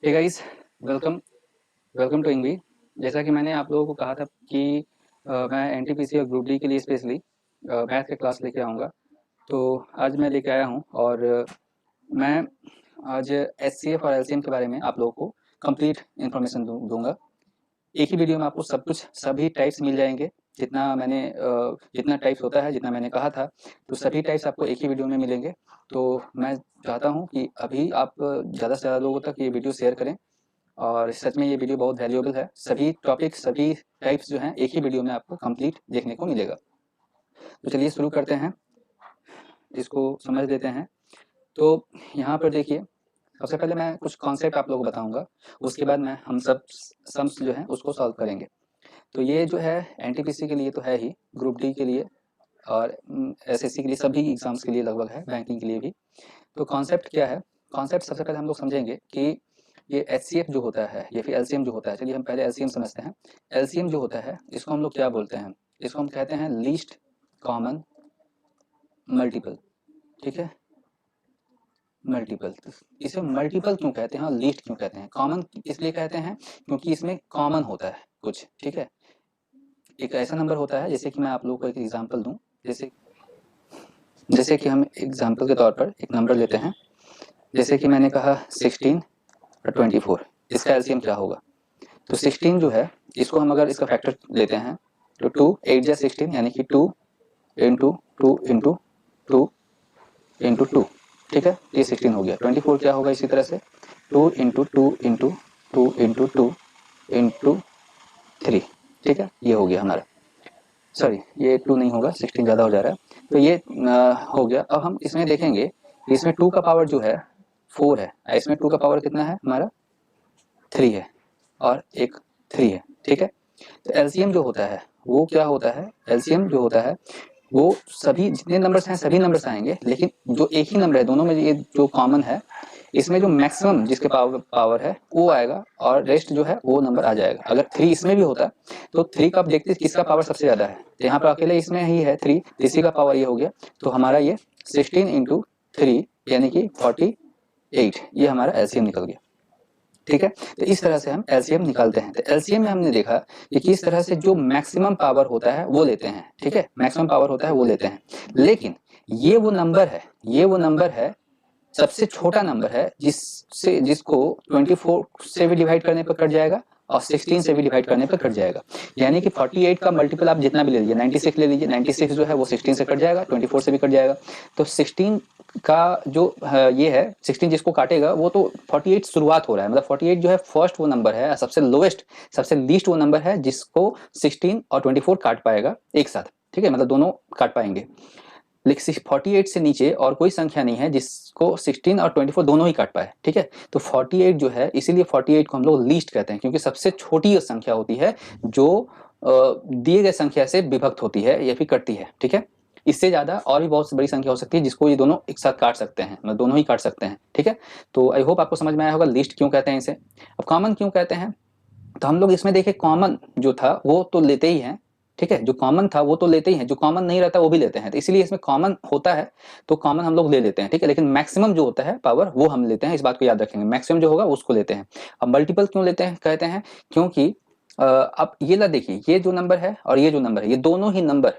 Hey guys, welcome welcome to इंग्वी। जैसा कि मैंने आप लोगों को कहा था कि मैं एनटीपीसी और ग्रुप डी के लिए स्पेशली मैथ के क्लास लेके आऊँगा। तो आज मैं लेके आया हूँ और मैं आज एचसीएफ और एलसीएम के बारे में आप लोगों को कंप्लीट इन्फॉर्मेशन दूंगा। एक ही वीडियो में आपको सब कुछ सभी टाइप्स मिल जाएंगे। जितना टाइप्स होता है, जितना मैंने कहा था, तो सभी टाइप्स आपको एक ही वीडियो में मिलेंगे। तो मैं चाहता हूँ कि अभी आप ज़्यादा से ज़्यादा लोगों तक ये वीडियो शेयर करें और सच में ये वीडियो बहुत वैल्यूएबल है। सभी टॉपिक, सभी टाइप्स जो हैं एक ही वीडियो में आपको कंप्लीट देखने को मिलेगा। तो चलिए शुरू करते हैं, इसको समझ लेते हैं। तो यहाँ पर देखिए, सबसे पहले मैं कुछ कॉन्सेप्ट आप लोगों को बताऊंगा, उसके बाद मैं हम सब सम्स जो है उसको सॉल्व करेंगे। तो ये जो है एनटीपीसी के लिए तो है ही, ग्रुप डी के लिए और एसएससी के लिए, सभी एग्जाम्स के लिए लगभग है, बैंकिंग के लिए भी। तो कॉन्सेप्ट क्या है? कॉन्सेप्ट सबसे पहले हम लोग समझेंगे कि ये एचसीएफ जो होता है या फिर एलसीएम जो होता है। चलिए हम पहले एलसीएम समझते हैं। एलसीएम जो होता है इसको हम लोग क्या बोलते हैं? इसको हम कहते हैं लीस्ट कॉमन मल्टीपल। ठीक है, मल्टीपल। इसे मल्टीपल क्यों कहते हैं और लीस्ट क्यों कहते हैं? कॉमन इसलिए कहते हैं क्योंकि इसमें कॉमन होता है कुछ। ठीक है, एक ऐसा नंबर होता है, जैसे कि मैं आप लोगों को एक एग्जांपल दूं। जैसे कि हम एग्जांपल के तौर पर एक नंबर लेते हैं, जैसे कि मैंने कहा 16 और 24। इसका एलसीएम क्या होगा? तो 16 जो है, इसको हम अगर इसका फैक्टर लेते हैं तो 2 8 जा 16, यानी कि 2 इंटू 2 इंटू 2 इंटू 2। ठीक है, ये 16 हो गया। 24 क्या होगा? इसी तरह से 2 इंटू 2 इंटू 2 इंटू 2 इंटू 3। ठीक है, ये हो गया हमारा। सॉरी, ये 2 नहीं होगा, 16 ज़्यादा हो जा रहा है। तो ये हो गया। अब हम इसमें देखेंगे, इसमें 2 का पावर जो है 4 है, इसमें 2 का पावर कितना है हमारा? 3 है, और एक 3 है। ठीक है, तो एलसीएम जो होता है वो क्या होता है? एलसीएम जो होता है वो सभी जितने नंबर्स हैं सभी नंबर्स आएंगे, लेकिन जो एक ही नंबर है दोनों में, ये जो कॉमन है, इसमें जो मैक्सिमम जिसके पावर है वो आएगा और रेस्ट जो है वो नंबर आ जाएगा। अगर 3 इसमें भी होता तो 3 का आप देखते किसका पावर सबसे ज्यादा है, तो यहाँ पर अकेले इसमें ही है 3, इसी का पावर ये हो गया। तो हमारा ये 16 इंटू 3 यानी कि 48, ये हमारा एलसीएम निकल गया। ठीक है, तो इस तरह से हम एलसीएम निकालते हैं। तो एलसीएम में हमने देखा कि किस तरह से जो मैक्सिमम पावर होता है वो लेते हैं। ठीक है, मैक्सिमम पावर होता है वो लेते हैं, लेकिन ये वो नंबर है, ये वो नंबर है, सबसे छोटा नंबर है जिसको 24 से भी डिवाइड करने पर कट जाएगा और 16 से भी डिवाइड करने पर कट जाएगा। यानी कि 48 का मल्टीपल आप जितना भी ले लीजिए, 96 ले लीजिए, 96 जो है वो 16 से कट जाएगा, 24 से भी कट जाएगा। तो 16 का जो ये है, 16 जिसको काटेगा वो तो 48 शुरुआत हो रहा है, मतलब 48 जो है फर्स्ट वो नंबर है, सबसे लोएस्ट, सबसे लीस्ट वो नंबर है जिसको 16 और 24 काट पाएगा एक साथ। ठीक है, मतलब दोनों काट पाएंगे। लेकिन 48 से नीचे और कोई संख्या नहीं है जिसको 16 और 24 दोनों ही काट पाए। ठीक है, तो 48 जो है, इसीलिए 48 को हम लोग लीस्ट कहते हैं, क्योंकि सबसे छोटी संख्या होती है जो दिए गए संख्या से विभक्त होती है या फिर कटती है। ठीक है, इससे ज्यादा और भी बहुत बड़ी संख्या हो सकती है जिसको ये दोनों एक साथ काट सकते हैं, मतलब दोनों ही काट सकते हैं। ठीक है, तो आई होप आपको समझ में आया होगा लीस्ट क्यों कहते हैं इसे। अब कॉमन क्यों कहते हैं, तो हम लोग इसमें देखे कॉमन जो था वो तो लेते ही हैं। ठीक है, जो कॉमन था वो तो लेते ही हैं, जो कॉमन नहीं रहता वो भी लेते हैं, तो इसलिए इसमें कॉमन होता है तो कॉमन हम लोग ले लेते हैं। ठीक है, लेकिन मैक्सिमम जो होता है पावर वो हम लेते हैं, इस बात को याद रखेंगे, मैक्सिमम जो होगा उसको लेते हैं। अब मल्टीपल क्यों लेते हैं कहते हैं, क्योंकि अब ये ला देखिए, ये जो नंबर है और ये जो नंबर है, ये दोनों ही नंबर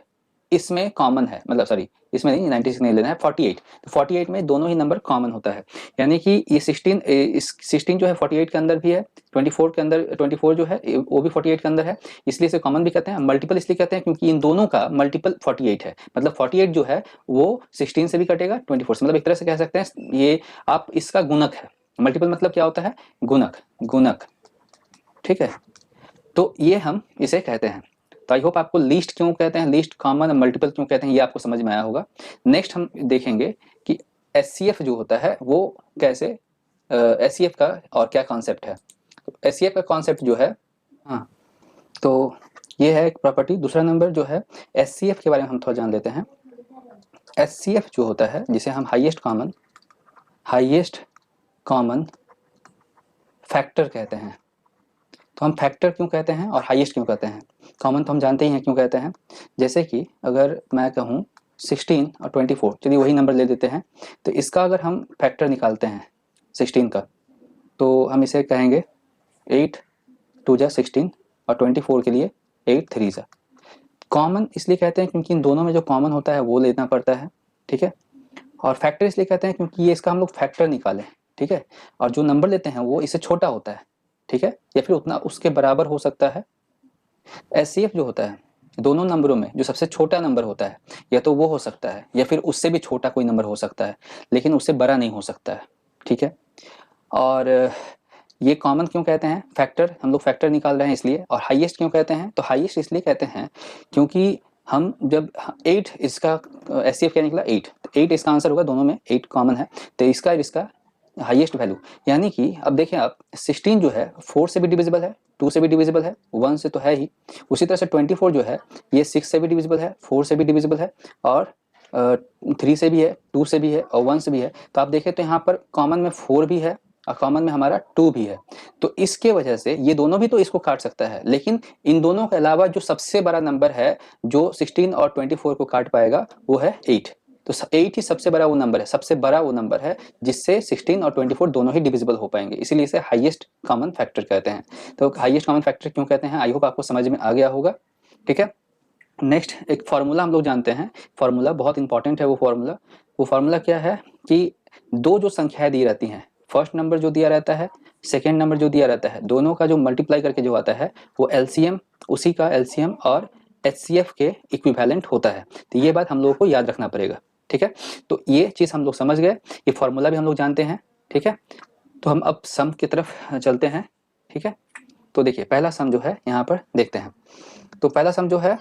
इसमें कॉमन है, मतलब सॉरी इसमें नहीं, 96 नहीं लेना है, 48। तो 48 में दोनों ही नंबर कॉमन होता है, यानी कि ये 16 जो है 48 के अंदर भी है, 24 के अंदर, 24 जो है वो भी 48 के अंदर है, इसलिए इसे कॉमन भी कहते हैं। मल्टीपल इसलिए कहते हैं क्योंकि इन दोनों का मल्टीपल 48 है, मतलब 48 जो है वो 16 से भी कटेगा, 24 से, मतलब एक तरह से कह सकते हैं ये आप इसका गुणक है। मल्टीपल मतलब क्या होता है? गुणक, गुणक। ठीक है, तो ये हम इसे कहते हैं। तो आई होप आपको लीस्ट क्यों कहते हैं, लीस्ट कॉमन मल्टीपल क्यों कहते हैं, ये आपको समझ में आया होगा। नेक्स्ट हम देखेंगे कि एचसीएफ जो होता है वो कैसे, एचसीएफ का और क्या कॉन्सेप्ट है। तो एचसीएफ का कॉन्सेप्ट जो है, हाँ, तो ये है एक प्रॉपर्टी। दूसरा नंबर जो है एचसीएफ के बारे में हम थोड़ा जान लेते हैं। एचसीएफ जो होता है जिसे हम हाईएस्ट कॉमन फैक्टर कहते हैं। तो हम फैक्टर क्यों कहते हैं और हाईएस्ट क्यों कहते हैं? कॉमन तो हम जानते ही हैं क्यों कहते हैं। जैसे कि अगर मैं कहूँ 16 और 24, चलिए वही नंबर ले लेते हैं, तो इसका अगर हम फैक्टर निकालते हैं 16 का, तो हम इसे कहेंगे 8 2 जा 16 और 24 के लिए 8 3 जा। कॉमन इसलिए कहते हैं क्योंकि इन दोनों में जो कॉमन होता है वो लेना पड़ता है, ठीक है। और फैक्टर इसलिए कहते हैं क्योंकि ये इसका हम लोग फैक्टर निकालें, ठीक है। और जो नंबर लेते हैं वो इससे छोटा होता है, ठीक है, या फिर उतना उसके बराबर हो सकता है। एचसीएफ जो होता है दोनों नंबरों में जो सबसे छोटा नंबर होता है या तो वो हो सकता है या फिर उससे भी छोटा कोई नंबर हो सकता है, लेकिन उससे बड़ा नहीं हो सकता है, ठीक है। और ये कॉमन क्यों कहते हैं, फैक्टर, हम लोग फैक्टर निकाल रहे हैं इसलिए। और हाईएस्ट क्यों कहते हैं, तो हाईएस्ट इसलिए कहते हैं क्योंकि हम जब 8 इसका एचसीएफ क्या निकला 8, तो 8 इसका आंसर होगा, दोनों में 8 कॉमन है, तो इसका हाईएस्ट वैल्यू। यानी कि अब देखें आप 16 जो है 4 से भी डिविजिबल है, 2 से भी डिविजिबल है, 1 से तो है ही। उसी तरह से 24 जो है ये 6 से भी डिविजिबल है, 4 से भी डिविजिबल है, और 3 से भी है, 2 से भी है और 1 से भी है। तो आप देखें तो यहाँ पर कॉमन में 4 भी है और कॉमन में हमारा 2 भी है। तो इसके वजह से ये दोनों भी तो इसको काट सकता है, लेकिन इन दोनों के अलावा जो सबसे बड़ा नंबर है जो 16 और 24 को काट पाएगा वो है 8। तो 8 ही सबसे बड़ा वो नंबर है, सबसे बड़ा वो नंबर है जिससे 16 और 24 दोनों ही डिविजिबल हो पाएंगे, इसीलिए इसे हाईएस्ट कॉमन फैक्टर कहते हैं। तो हाईएस्ट कॉमन फैक्टर क्यों कहते हैं, आई होप आपको समझ में आ गया होगा, ठीक है। नेक्स्ट एक फार्मूला हम लोग जानते हैं, फार्मूला बहुत इंपॉर्टेंट है। वो फार्मूला क्या है कि दो जो संख्याएं दी रहती हैं, फर्स्ट नंबर जो दिया रहता है, सेकेंड नंबर जो दिया रहता है, दोनों का जो मल्टीप्लाई करके जो आता है वो एलसीएम, उसी का एलसीएम और एचसीएफ के इक्विवेलेंट होता है। तो ये बात हम लोगों को याद रखना पड़ेगा, ठीक है। तो ये चीज़ हम लोग समझ गए, ये फार्मूला भी हम लोग जानते हैं, ठीक है। तो हम अब सम की तरफ चलते हैं, ठीक है। तो देखिए पहला सम जो है यहाँ पर देखते हैं। तो पहला सम जो है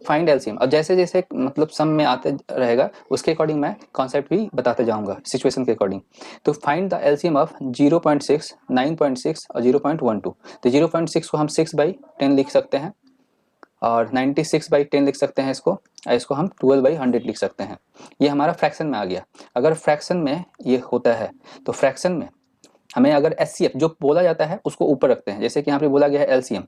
फाइंड एलसीएम। अब जैसे जैसे मतलब सम में आते रहेगा उसके अकॉर्डिंग मैं कॉन्सेप्ट भी बताते जाऊंगा सिचुएशन के अकॉर्डिंग। तो फाइंड द एलसीएम ऑफ 0.6, 9.6 और 0.12। तो 0.6 को हम 6/10 लिख सकते हैं और 96/10 लिख सकते हैं इसको, और इसको हम 12/100 लिख सकते हैं। ये हमारा फ्रैक्शन में आ गया। अगर फ्रैक्शन में ये होता है तो फ्रैक्शन में हमें अगर एचसीएफ जो बोला जाता है उसको ऊपर रखते हैं, जैसे कि यहाँ पे बोला गया है एलसीएम,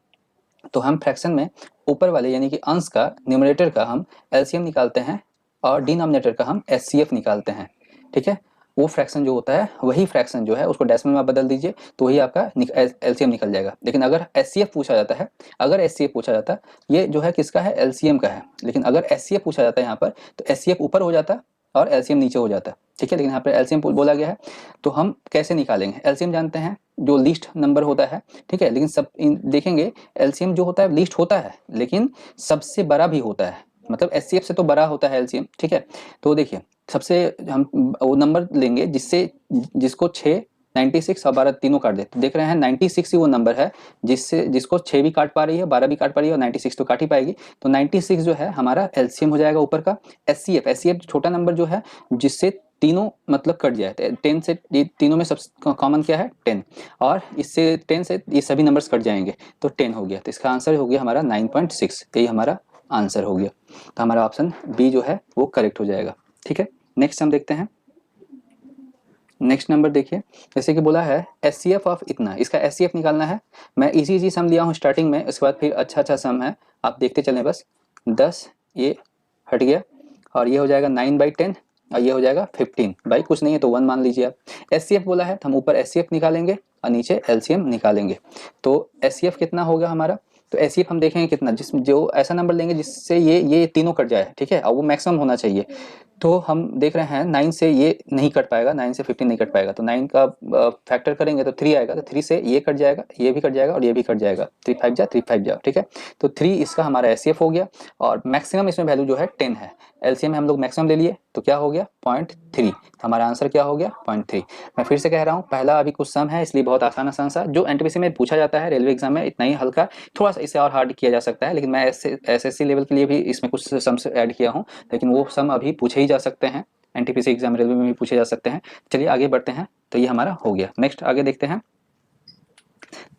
तो हम फ्रैक्शन में ऊपर वाले यानी कि अंश का, न्यूमरेटर का हम एलसीएम निकालते हैं और डिनोमिनेटर का हम एचसीएफ निकालते हैं, ठीक है। वो फ्रैक्शन जो होता है वही फ्रैक्शन जो है उसको डेसिमल में आप बदल दीजिए तो वही आपका एलसीएम निकल जाएगा। लेकिन अगर एचसीएफ पूछा जाता है, अगर एचसीएफ पूछा जाता, ये जो है किसका है, एलसीएम का है, लेकिन अगर एचसीएफ पूछा जाता है यहाँ पर तो एचसीएफ ऊपर हो जाता और एलसीएम नीचे हो जाता, ठीक है। लेकिन यहाँ पर एलसीएम बोला गया है, तो हम कैसे निकालेंगे, एलसीएम जानते हैं जो लीस्ट नंबर होता है, ठीक है। लेकिन सब देखेंगे एलसीएम जो होता है लीस्ट होता है लेकिन सबसे बड़ा भी होता है, मतलब एचसीएफ से तो बड़ा होता है एलसीएम, ठीक है। तो देखिए सबसे हम वो नंबर लेंगे जिसको 6, 96 और 12 तीनों काट दे। तो देख रहे हैं 96 ही वो नंबर है जिसको 6 भी काट पा रही है, 12 भी काट पा रही है और 96 तो काट ही पाएगी। तो 96 जो है हमारा एलसीएम हो जाएगा ऊपर का। एचसीएफ छोटा नंबर जो है जिससे तीनों मतलब कट जाए, 10 से ये तीनों में सब कॉमन क्या है 10, और इससे 10 से ये सभी नंबर्स कट जाएंगे तो 10 हो गया। तो इसका आंसर हो गया हमारा 9.6, यही हमारा आंसर हो गया। तो हमारा ऑप्शन बी जो है वो करेक्ट हो जाएगा, ठीक है। नेक्स्ट हम देखते हैं, नेक्स्ट नंबर देखिए, जैसे कि बोला है एचसीएफ ऑफ इतना, इसका एचसीएफ निकालना है। मैं इजी सम लिया हूँ स्टार्टिंग में, इसके बाद फिर अच्छा सम है, आप देखते चलें बस। 10 ये हट गया और ये हो जाएगा 9/10 और ये हो जाएगा 15 भाई, कुछ नहीं है तो 1 मान लीजिए आप। एचसीएफ बोला है तो हम ऊपर एचसीएफ निकालेंगे और नीचे एलसीएम निकालेंगे। तो एचसीएफ कितना होगा हमारा, तो एचसीएफ हम देखेंगे कितना, जो ऐसा नंबर लेंगे जिससे ये तीनों कट जाए, ठीक है, और वो मैक्सिमम होना चाहिए। तो हम देख रहे हैं 9 से ये नहीं कट पाएगा, 9 से 15 नहीं कट पाएगा, तो 9 का फैक्टर करेंगे तो 3 आएगा, तो 3 से ये कट जाएगा, ये भी कट जाएगा और ये भी कट जाएगा, 3 5 जा 3 5 जा, ठीक है। तो 3 इसका हमारा एचसीएफ हो गया और मैक्सिमम इसमें वैल्यू जो है 10 है। एलसीएम में हम लोग मैक्सिमम ले लिए तो क्या हो गया 0.3, हमारा आंसर क्या हो गया 0.3। मैं फिर से कह रहा हूँ पहला अभी कुछ सम है इसलिए बहुत आसान सा जो एनटीपीसी में पूछा जाता है रेलवे एग्जाम में, इतना ही हल्का, थोड़ा सा इसे और हार्ड किया जा सकता है, लेकिन मैं एसएससी लेवल के लिए भी इसमें कुछ सम्स ऐड किया हूँ, लेकिन वो सम अभी पूछे ही जा सकते हैं, एनटीपीसी एग्जाम रेलवे में भी पूछे जा सकते हैं। चलिए आगे बढ़ते हैं, तो ये हमारा हो गया। नेक्स्ट आगे देखते हैं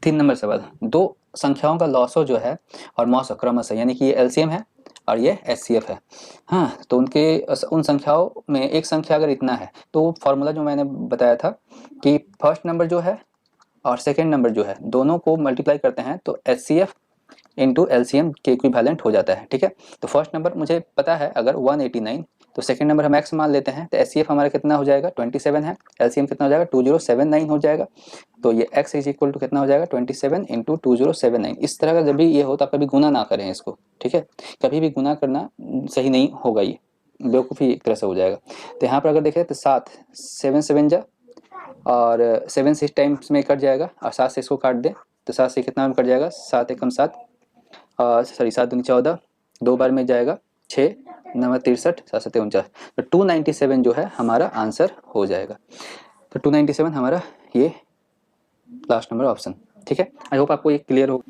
3 नंबर सवाल, दो संख्याओं का लॉसो जो है और मॉसो क्रमशः, यानी कि ये एलसीएम है और ये एचसीएफ है। हाँ, तो उन संख्याओं में एक संख्या अगर इतना है तो फॉर्मूला जो मैंने बताया था कि फर्स्ट नंबर जो है और सेकेंड नंबर जो है दोनों को मल्टीप्लाई करते हैं तो एचसीएफ इंटू एलसीएम के इक्विवेलेंट हो जाता है, ठीक है। तो फर्स्ट नंबर मुझे पता है अगर 189 तो सेकंड नंबर हम x मान लेते हैं, तो एचसीएफ हमारा कितना हो जाएगा 27 है, एलसीएम कितना हो जाएगा 2079 हो जाएगा। तो ये x इज इक्वल टू कितना हो जाएगा 27 इंटू 2079। इस तरह का जब भी ये हो तो आप कभी गुना ना करें इसको, ठीक है, कभी भी गुना करना सही नहीं होगा, ये बेवकूफ़ी एक तरह से हो जाएगा। तो यहाँ पर अगर देखें तो 7 7 7 जा और 7 6 टाइम्स में कट जाएगा और 7 से इसको काट दें तो 7 से कितना में कट जाएगा 7 एकम 7 सॉरी 7 दूनी 14, 2 बार में जाएगा 6 9 63 7 7 49। तो 297 जो है हमारा आंसर हो जाएगा। तो 297 हमारा ये लास्ट नंबर ऑप्शन, ठीक है। आई होप आपको ये क्लियर हो।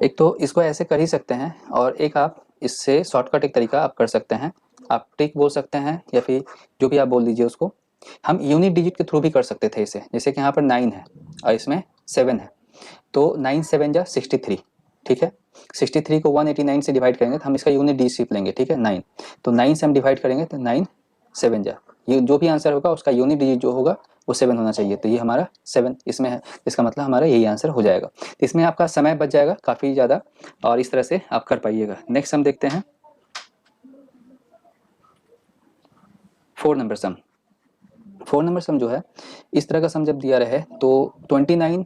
एक तो इसको ऐसे कर ही सकते हैं और एक आप इससे शॉर्टकट एक तरीका आप कर सकते हैं, आप ट्रिक बोल सकते हैं या फिर जो भी आप बोल दीजिए उसको। हम यूनिट डिजिट के थ्रू भी कर सकते थे इसे, जैसे कि यहाँ पर 9 है और इसमें 7 है, तो 9 7 जा 63, ठीक है। 63 को 189 से डिवाइड करेंगे तो हम इसका यूनिट डिजिट लेंगे, ठीक है 9। तो 9 से हम डिवाइड करेंगे तो 9 7 जा, ये जो भी आंसर होगा उसका यूनिट डिजिट जो होगा वो 7 होना चाहिए। तो ये हमारा 7 इसमें है, इसका मतलब हमारा यही आंसर हो जाएगा। तो इसमें आपका समय बच जाएगा काफ़ी ज़्यादा और इस तरह से आप कर पाइएगा। नेक्स्ट हम देखते हैं 4 नंबर सम। 4 नंबर सम जो है इस तरह का सम जब दिया रहे तो 29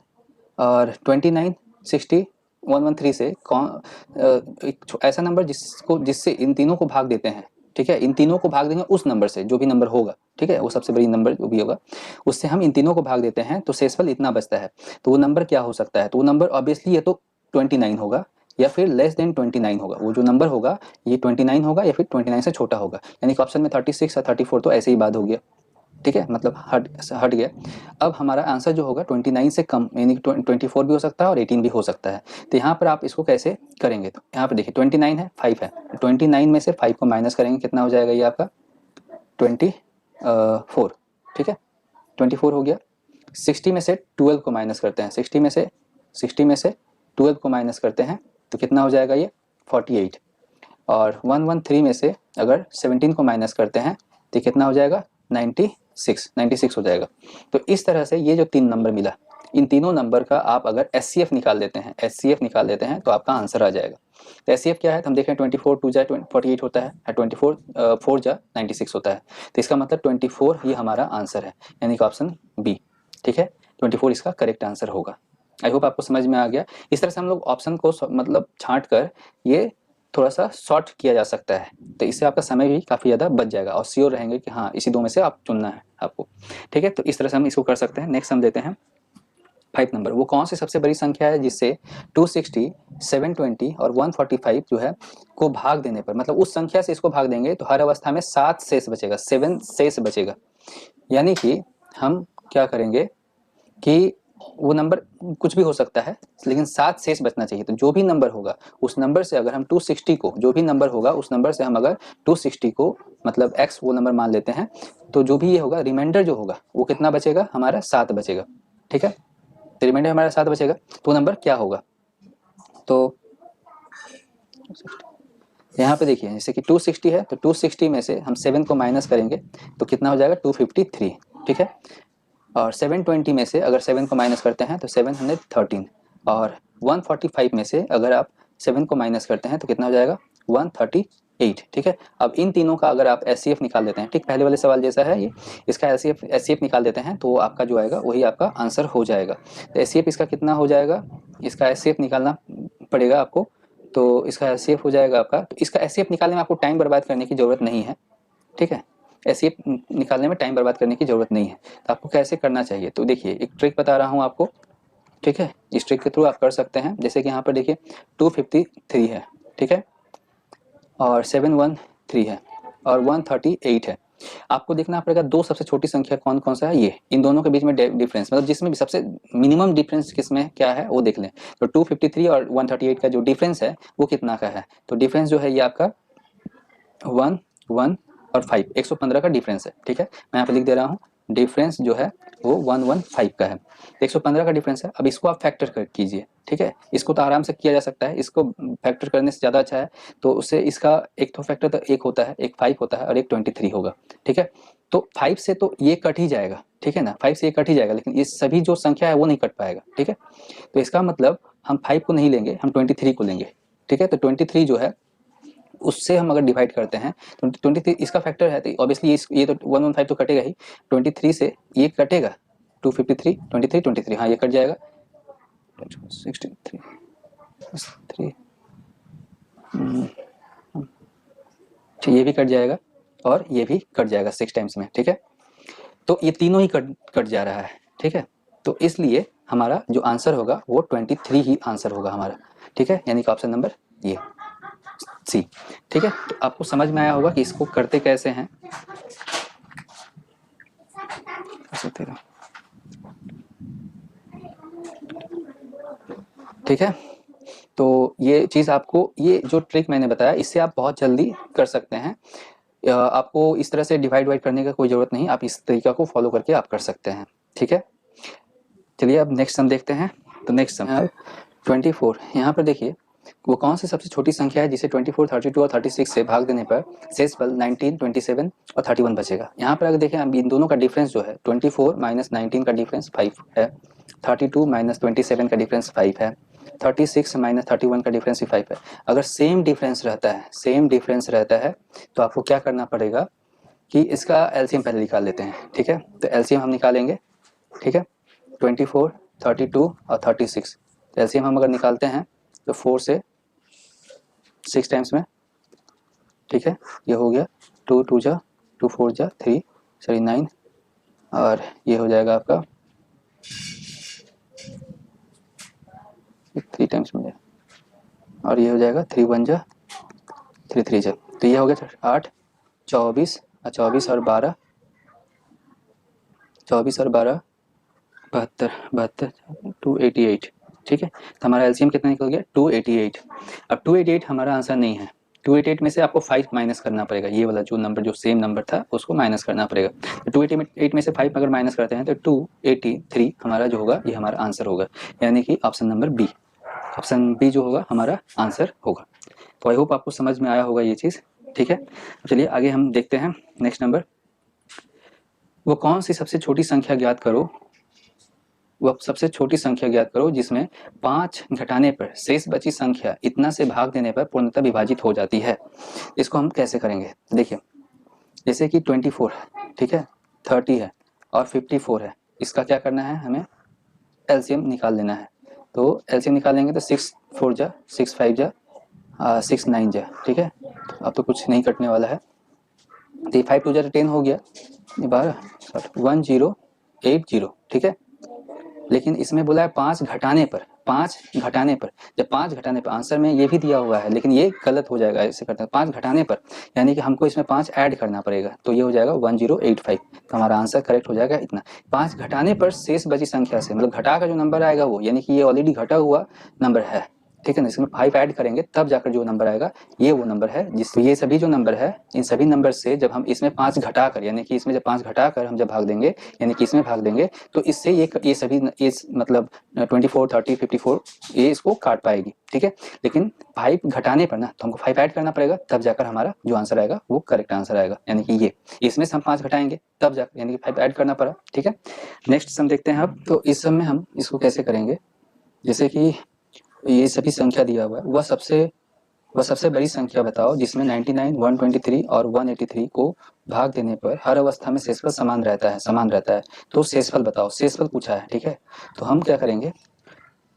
और 29 60 113 से एक ऐसा नंबर जिससे इन तीनों को भाग देते हैं, ठीक है, इन तीनों को भाग देंगे उस नंबर से जो भी नंबर होगा, ठीक है, वो सबसे बड़ी नंबर जो भी होगा उससे हम इन तीनों को भाग देते हैं तो शेषफल इतना बचता है। तो वो नंबर क्या हो सकता है, तो वो नंबर ऑब्वियसली ये तो 29 होगा या फिर लेस देन 29 होगा। वो जो नंबर होगा ये 29 होगा या फिर 29 से छोटा होगा, यानी कि ऑप्शन में 36 या 34 तो ऐसे ही बात हो गया, ठीक है, मतलब हट गया। अब हमारा आंसर जो होगा 29 से कम, यानी 24 भी हो सकता है और 18 भी हो सकता है। तो यहाँ पर आप इसको कैसे करेंगे, तो यहाँ पर देखिए 29 है 5 है, 29 में से 5 को माइनस करेंगे कितना हो जाएगा ये आपका 24, ठीक है 24 हो गया। 60 में से 12 को माइनस करते हैं, 60 में से 12 को माइनस करते हैं तो कितना हो जाएगा ये 48। और 113 में से अगर 17 को माइनस करते हैं तो कितना हो जाएगा 96 हो जाएगा। तो इस तरह से ये जो 3 नंबर मिला, इन तीनों नंबर का आप अगर एचसीएफ निकाल देते हैं तो आपका आंसर आ जाएगा। तो एचसीएफ क्या है तो हम देखें 24 2 जा 48 होता है, 24 4 जा 96 होता है। तो इसका मतलब 24 ये हमारा आंसर है, यानी कि ऑप्शन बी, ठीक है 24 इसका करेक्ट आंसर होगा। आई होप आपको समझ में आ गया। इस तरह से हम लोग ऑप्शन को मतलब छांट कर ये थोड़ा सा शॉर्ट किया जा सकता है, तो इससे आपका समय भी काफ़ी ज़्यादा बच जाएगा और श्योर रहेंगे कि हाँ इसी दो में से आप चुनना है आपको, ठीक है। तो इस तरह से हम इसको कर सकते हैं। नेक्स्ट हम देते हैं 5 नंबर। वो कौन सी सबसे बड़ी संख्या है जिससे 260 720 और 145 जो है को भाग देने पर, मतलब उस संख्या से इसको भाग देंगे तो हर अवस्था में 7 शेष बचेगा, 7 शेष बचेगा। यानी कि हम क्या करेंगे कि वो नंबर कुछ भी हो सकता है लेकिन 7 शेष बचना चाहिए। तो जो भी नंबर होगा उस नंबर से अगर हम 260 को, जो भी नंबर होगा उस नंबर से हम अगर 260 को मतलब x वो नंबर मान लेते हैं तो जो भी ये होगा रिमाइंडर जो होगा वो कितना बचेगा हमारा 7 बचेगा, ठीक है। तो रिमाइंडर हमारा 7 बचेगा तो नंबर क्या होगा, तो यहाँ पे देखिए जैसे कि 260 है तो 260 में से हम 7 को माइनस करेंगे तो कितना हो जाएगा 253, ठीक है। और 720 में से अगर 7 को माइनस करते हैं तो 713 और 145 में से अगर आप 7 को माइनस करते हैं तो कितना हो जाएगा 138, ठीक है। अब इन तीनों का अगर आप एचसीएफ निकाल देते हैं, ठीक पहले वाले सवाल जैसा है ये, इसका एचसीएफ निकाल देते हैं तो आपका जो आएगा वही आपका आंसर हो जाएगा। तो एचसीएफ इसका कितना हो जाएगा, इसका एचसीएफ निकालना पड़ेगा आपको, तो इसका एचसीएफ हो जाएगा आपका, तो इसका एचसीएफ निकालने में आपको टाइम बर्बाद करने की ज़रूरत नहीं है, ठीक है। एचसीएफ निकालने में टाइम बर्बाद करने की ज़रूरत नहीं है। तो आपको कैसे करना चाहिए, तो देखिए एक ट्रिक बता रहा हूँ आपको, ठीक है, इस ट्रिक के थ्रू आप कर सकते हैं। जैसे कि यहाँ पर देखिए 253 है, ठीक है, और 713 है और 138 है। आपको देखना पड़ेगा दो सबसे छोटी संख्या कौन कौन सा है, ये इन दोनों के बीच में डिफरेंस, मतलब जिसमें भी सबसे मिनिमम डिफरेंस किसमें क्या है वो देख लें। तो 253 और 138 का जो डिफरेंस है वो कितना का है, तो डिफरेंस जो है ये आपका 1 1 और 5 115 का डिफरेंस है, ठीक है। मैं यहाँ पे लिख दे रहा हूँ डिफरेंस जो है वो 115 का है, 115 का डिफरेंस है। अब इसको आप फैक्टर कर कीजिए, ठीक है, इसको तो आराम से किया जा सकता है, इसको फैक्टर करने से ज़्यादा अच्छा है तो उससे इसका एक तो फैक्टर तो एक होता है, एक 5 होता है और एक 23 होगा, ठीक है। तो 5 से तो ये कट ही जाएगा, ठीक है ना, 5 से ये कट ही जाएगा, लेकिन ये सभी जो संख्या है वो नहीं कट पाएगा, ठीक है। तो इसका मतलब हम 5 को नहीं लेंगे, हम 23 को लेंगे, ठीक है। तो 23 जो है उससे हम अगर डिवाइड करते हैं 23 इसका फैक्टर है, तो ऑब्वियसली ये तो 115 तो कटेगा ही, 23 से ये कटेगा 253, 23, 23, हाँ ये कट जाएगा 63 3, ठीक ये भी कट जाएगा और ये भी कट जाएगा 6 टाइम्स में, ठीक है। तो ये तीनों ही कट जा रहा है, ठीक है। तो इसलिए हमारा जो आंसर होगा वो 23 ही आंसर होगा हमारा, ठीक है, यानी कि ऑप्शन नंबर ये सी, ठीक है। तो आपको समझ में आया होगा कि इसको करते कैसे हैं। ठीक है, तो ये चीज़ आपको, ये जो ट्रिक मैंने बताया इससे आप बहुत जल्दी कर सकते हैं। आपको इस तरह से डिवाइड वाइड करने का कोई ज़रूरत नहीं, आप इस तरीका को फॉलो करके आप कर सकते हैं, ठीक है। चलिए अब नेक्स्ट सम देखते हैं। तो नेक्स्ट सम 24, यहाँ पर देखिए वो कौन सी सबसे छोटी संख्या है जिसे 24, 32 और 36 से भाग देने पर शेषफल 19, 27 और 31 बचेगा। यहाँ पर अगर देखें हम इन दोनों का डिफरेंस जो है 24 माइनस 19 का डिफरेंस 5 है, 32 माइनस 27 का डिफरेंस 5 है, 36 माइनस 31 का डिफरेंस भी 5 है। अगर सेम डिफरेंस रहता है तो आपको क्या करना पड़ेगा कि इसका एलसीएम पहले निकाल लेते हैं, ठीक है। तो एलसीएम हम निकालेंगे, ठीक है, 24, 32 और 36। एलसीएम हम अगर निकालते हैं तो 4 से 6 टाइम्स में, ठीक है, ये हो गया 2 2 जा 2 4 जा 3 सॉरी 9 और ये हो जाएगा आपका 3 टाइम्स में और ये हो जाएगा 3 1 जा 3 3 जा। तो ये हो गया 8 24 और 24 और 12 24 और 12 72 288, ठीक है। तो हमारा एलसीएम कितना निकल गया 288। अब 288 हमारा आंसर नहीं है, 288 में से आपको 5 माइनस करना पड़ेगा, ये वाला जो नंबर जो सेम नंबर था उसको माइनस करना पड़ेगा। तो 288 में से 5 अगर माइनस करते हैं तो 283 हमारा जो होगा ये हमारा आंसर होगा, यानी कि option number B, option B जो होगा हमारा आंसर होगा। तो आई होप आपको समझ में आया होगा ये चीज़, ठीक है। चलिए आगे हम देखते हैं नेक्स्ट नंबर। वो कौन सी सबसे छोटी संख्या ज्ञात करो, वह सबसे छोटी संख्या ज्ञात करो जिसमें 5 घटाने पर शेष बची संख्या इतना से भाग देने पर पूर्णतः विभाजित हो जाती है। इसको हम कैसे करेंगे, देखिए जैसे कि 24, ठीक है, 30 है और 54 है, इसका क्या करना है, हमें एलसीएम निकाल लेना है। तो एलसीएम निकालेंगे तो 6 4 जा 6 5 जा 6 9 जा, ठीक है। अब तो कुछ नहीं कटने वाला है, तो 5 2 जा 10 हो गया, 12 1080, ठीक है। लेकिन इसमें बोला है 5 घटाने पर, 5 घटाने पर, जब 5 घटाने पर आंसर में ये भी दिया हुआ है लेकिन ये गलत हो जाएगा, ऐसे करते हैं 5 घटाने पर, यानी कि हमको इसमें 5 ऐड करना पड़ेगा, तो ये हो जाएगा 1085। तो हमारा आंसर करेक्ट हो जाएगा इतना। 5 घटाने पर शेष बची संख्या से, मतलब घटा का जो नंबर आएगा वो, यानी कि ये ऑलरेडी घटा हुआ नंबर है, ठीक है ना। इसमें 5 ऐड करेंगे तब जाकर जो नंबर आएगा ये वो नंबर है जिस, ये सभी जो नंबर है इन सभी नंबर से जब हम इसमें 5 घटाकर, यानी कि इसमें जब 5 घटाकर हम जब भाग देंगे, यानी कि इसमें भाग देंगे, तो इससे ये सभी इस मतलब 24 30 54 ये इसको काट पाएगी, ठीक है। लेकिन 5 घटाने पर ना, तो हमको 5 ऐड करना पड़ेगा तब जाकर हमारा जो आंसर आएगा वो करेक्ट आंसर आएगा, यानी कि ये इसमें से हम 5 घटाएंगे तब जाकर, यानी कि 5 ऐड करना पड़ा, ठीक है। नेक्स्ट सम देखते हैं अब। तो इस सम में हम इसको कैसे करेंगे, जैसे कि ये सभी संख्या दिया हुआ है, वह सबसे बड़ी संख्या बताओ जिसमें 99, 123 और 183 को भाग देने पर हर अवस्था में शेषफल समान रहता है। तो शेषफल बताओ, शेषफल पूछा है, ठीक है। तो हम क्या करेंगे,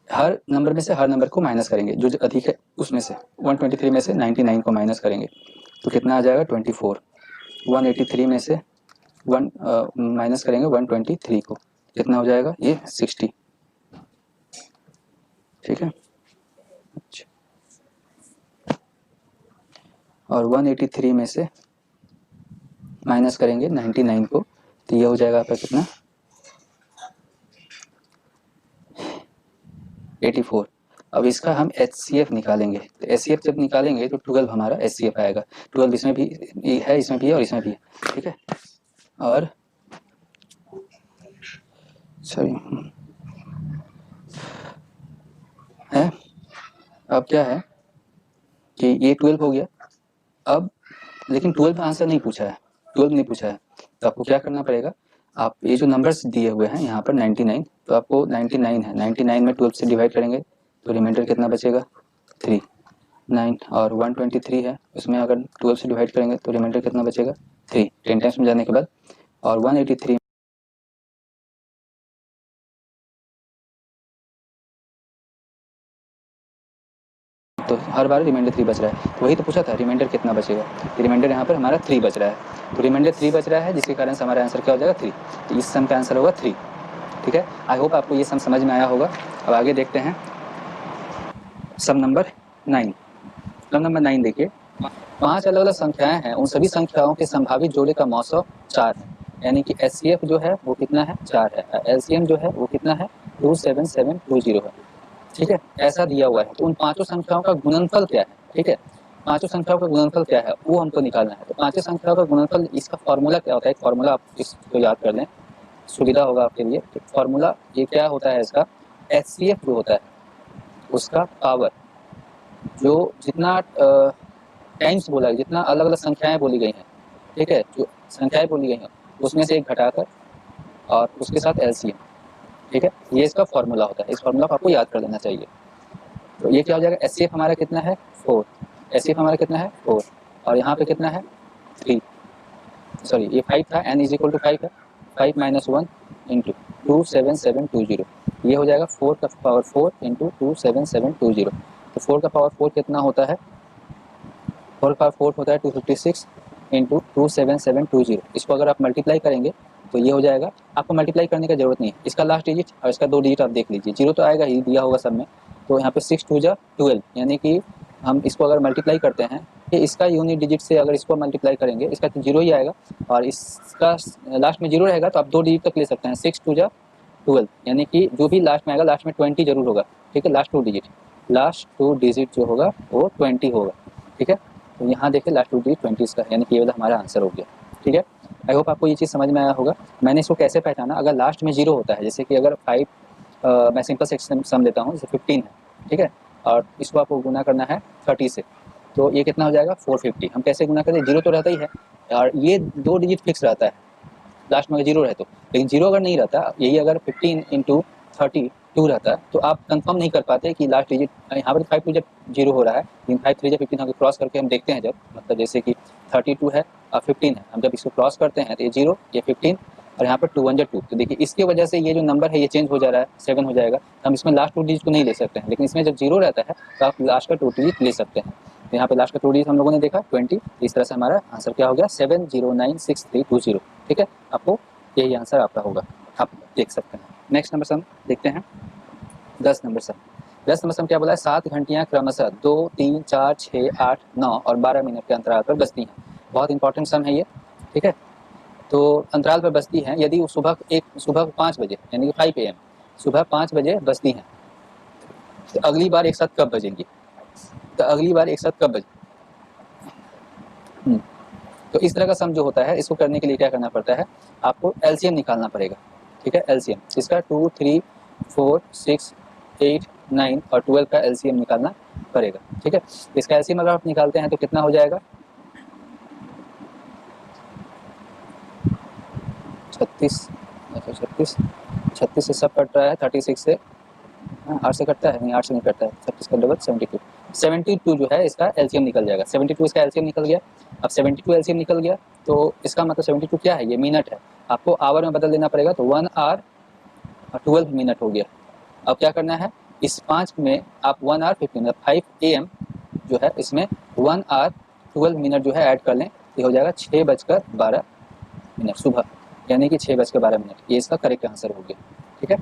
हर नंबर में से हर नंबर को माइनस करेंगे, जो अधिक है उसमें से 123 में से 99 को माइनस करेंगे तो कितना आ जाएगा 24, 183 में से माइनस करेंगे 123 को, कितना हो जाएगा ये 60, ठीक है। और 183 में से माइनस करेंगे 99 को, तो ये हो जाएगा आपका कितना 84। अब इसका हम HCF निकालेंगे, तो HCF जब निकालेंगे तो 12 हमारा HCF आएगा, 12 इसमें भी है, इसमें भी है और इसमें भी है, ठीक है। और सॉरी है, अब क्या है कि ये 12 हो गया। अब लेकिन 12 का आंसर नहीं पूछा है, 12 नहीं पूछा है, तो आपको क्या करना पड़ेगा, आप ये जो नंबर्स दिए हुए हैं यहाँ पर 99, तो आपको 99 है, 99 में 12 से डिवाइड करेंगे तो रिमाइंडर कितना बचेगा 3, 9 और 123 है, इसमें अगर 12 से डिवाइड करेंगे तो रिमाइंडर कितना बचेगा 3, 10 टाइम्स में जाने के बाद। और 183 तो हर बार रिमाइंडर 3 बच रहा है, तो वही तो पूछा था रिमाइंडर कितना बचेगा। रिमाइंडर यहाँ पर हमारा 3 बच रहा है, तो रिमाइंडर 3 बच रहा है, जिसके कारण से हमारा आंसर क्या हो जाएगा 3। तो इस सम का आंसर होगा 3। ठीक है, आई होप आपको ये सम समझ में आया होगा। अब आगे देखते हैं सम नंबर 9। सम नंबर 9 देखिए, 5 अलग अलग संख्याएं हैं, उन सभी संख्याओं के संभावित जोड़े का मौसम 4 है, यानी कि एचसीएफ जो है वो कितना है 4 है, एलसीएम जो है वो कितना है 27720 है। ठीक है, ऐसा दिया हुआ है, तो उन पांचों संख्याओं का गुणनफल क्या है। ठीक है, पांचों संख्याओं का गुणनफल क्या है वो हमको निकालना है। तो पांचों संख्याओं का गुणनफल, इसका फॉर्मूला क्या होता है, एक फॉर्मूला आप इसको याद कर लें, सुविधा होगा आपके लिए। तो फॉर्मूला ये क्या होता है इसका, एचसीएफ जो होता है उसका पावर, जो जितना टाइम्स बोला है, जितना अलग अलग संख्याएं बोली गई हैं, ठीक है, जो संख्याएं बोली गई हैं उसमें से एक घटाकर और उसके साथ एलसीएम। ठीक है, ये इसका फॉर्मूला होता है, इस फॉर्मूला को आपको याद कर लेना चाहिए। तो ये क्या हो जाएगा, एचसीएफ हमारा कितना है 4, एचसीएफ हमारा कितना है 4, और यहाँ पे कितना है 3, सॉरी ये 5 था, n इज इक्वल टू 5 है, 5 माइनस 1 इंटू 27720, ये हो जाएगा 4 का पावर 4 इंटू 27720। तो 4 का पावर 4 कितना होता है, 4 का पावर 4 होता है 256 इंटू 27720। इसको अगर आप मल्टीप्लाई करेंगे तो ये हो जाएगा, आपको मल्टीप्लाई करने की जरूरत नहीं है, इसका लास्ट डिजिट और इसका 2 डिजिट आप देख लीजिए, जीरो तो आएगा ही, दिया होगा सब में। तो यहाँ पे 6 2 जा 12, यानी कि हम इसको अगर मल्टीप्लाई करते हैं कि इसका यूनिट डिजिट से अगर इसको मल्टीप्लाई करेंगे, इसका तो जीरो ही आएगा और इसका लास्ट में जीरो रहेगा, तो आप 2 डिजिट तक ले सकते हैं, 6 2 जा 12, यानी कि जो भी लास्ट में आएगा लास्ट में 20 जरूर होगा। ठीक है, लास्ट 2 डिजिट जो होगा वो 20 होगा। ठीक है, तो यहाँ देखिए लास्ट 2 डिजिट 20 इसका, यानी कि ये वाला हमारा आंसर हो गया। ठीक है, आई होप आपको ये चीज़ समझ में आया होगा। मैंने इसको कैसे पहचाना, अगर लास्ट में जीरो होता है, जैसे कि अगर 5 मैं सिंपल सेक्शन सम देता हूँ, जैसे 15 है, ठीक है, और इसको आपको गुना करना है 30 से, तो ये कितना हो जाएगा 450। हम कैसे गुना करें, जीरो तो रहता ही है और ये 2 डिजिट फिक्स रहता है लास्ट में जीरो रहे तो, लेकिन जीरो अगर नहीं रहता, यही अगर 15 इंटू 32 रहता तो आप कंफर्म नहीं कर पाते कि लास्ट डिजिट, यहाँ पर 5 2 जब जीरो हो रहा है, लेकिन 5 3 जब 15 होकर क्रॉस करके हम देखते हैं, जब मतलब जैसे कि 32 है और 15 है, हम जब इसको क्रॉस करते हैं तो ये जीरो, ये 15 और यहाँ पर 2 1 2, तो देखिए इसकी वजह से ये जो नंबर है ये चेंज हो जा रहा है, 7 हो जाएगा। हम इसमें लास्ट 2 डिजिट को नहीं ले सकते हैं, लेकिन इसमें जब जीरो रहता है तो आप लास्ट का 2 डिजिट ले सकते हैं। तो यहाँ पे लास्ट का 2 डिजिट हम लोगों ने देखा 20, इस तरह से हमारा आंसर क्या हो गया 7096320। ठीक है, आपको यही आंसर आपका होगा, आप देख सकते हैं। नेक्स्ट नंबर सम देखते हैं, 10 नंबर सम। 10 नंबर सम क्या बोला है, 7 घंटियाँ क्रमशः 2 3 4 6 8 9 और 12 मिनट के अंतराल पर बजती हैं। बहुत इंपॉर्टेंट सम है ये। ठीक है, तो अंतराल पर बजती हैं, यदि वो सुबह 5 बजे यानी कि 5 AM सुबह 5 बजे बजती हैं, तो अगली बार एक साथ कब बजेंगी, तो अगली बार एक साथ कब बजेंगी। तो इस तरह का सम जो होता है, इसको करने के लिए क्या करना पड़ता है, आपको एलसीएम निकालना पड़ेगा। ठीक है, एलसीएम इसका 2 3 4 6 8 9 और 12 का एलसीएम निकालना पड़ेगा। ठीक है, इसका एलसीएम अगर आप निकालते हैं तो कितना हो जाएगा 36 से सब कट रहा है, 36 से 8 से कटता है, नहीं 8 से नहीं कटता है, 36 का डबल 72 जो है इसका एलसीएम निकल जाएगा। 72 इसका एलसीएम निकल गया। अब 72 एलसीएम निकल गया तो इसका मतलब 72 क्या है, ये मिनट है, आपको आवर में बदल देना पड़ेगा, तो 1 आवर 12 मिनट हो गया। अब क्या करना है, इस 5 में आप 1 आवर 15 मिनट 5 AM जो है इसमें 1 आवर 12 मिनट जो है ऐड कर लें, ये हो जाएगा 6:12 सुबह, यानी कि 6:12। ये इसका करेक्ट आंसर हो गया। ठीक है,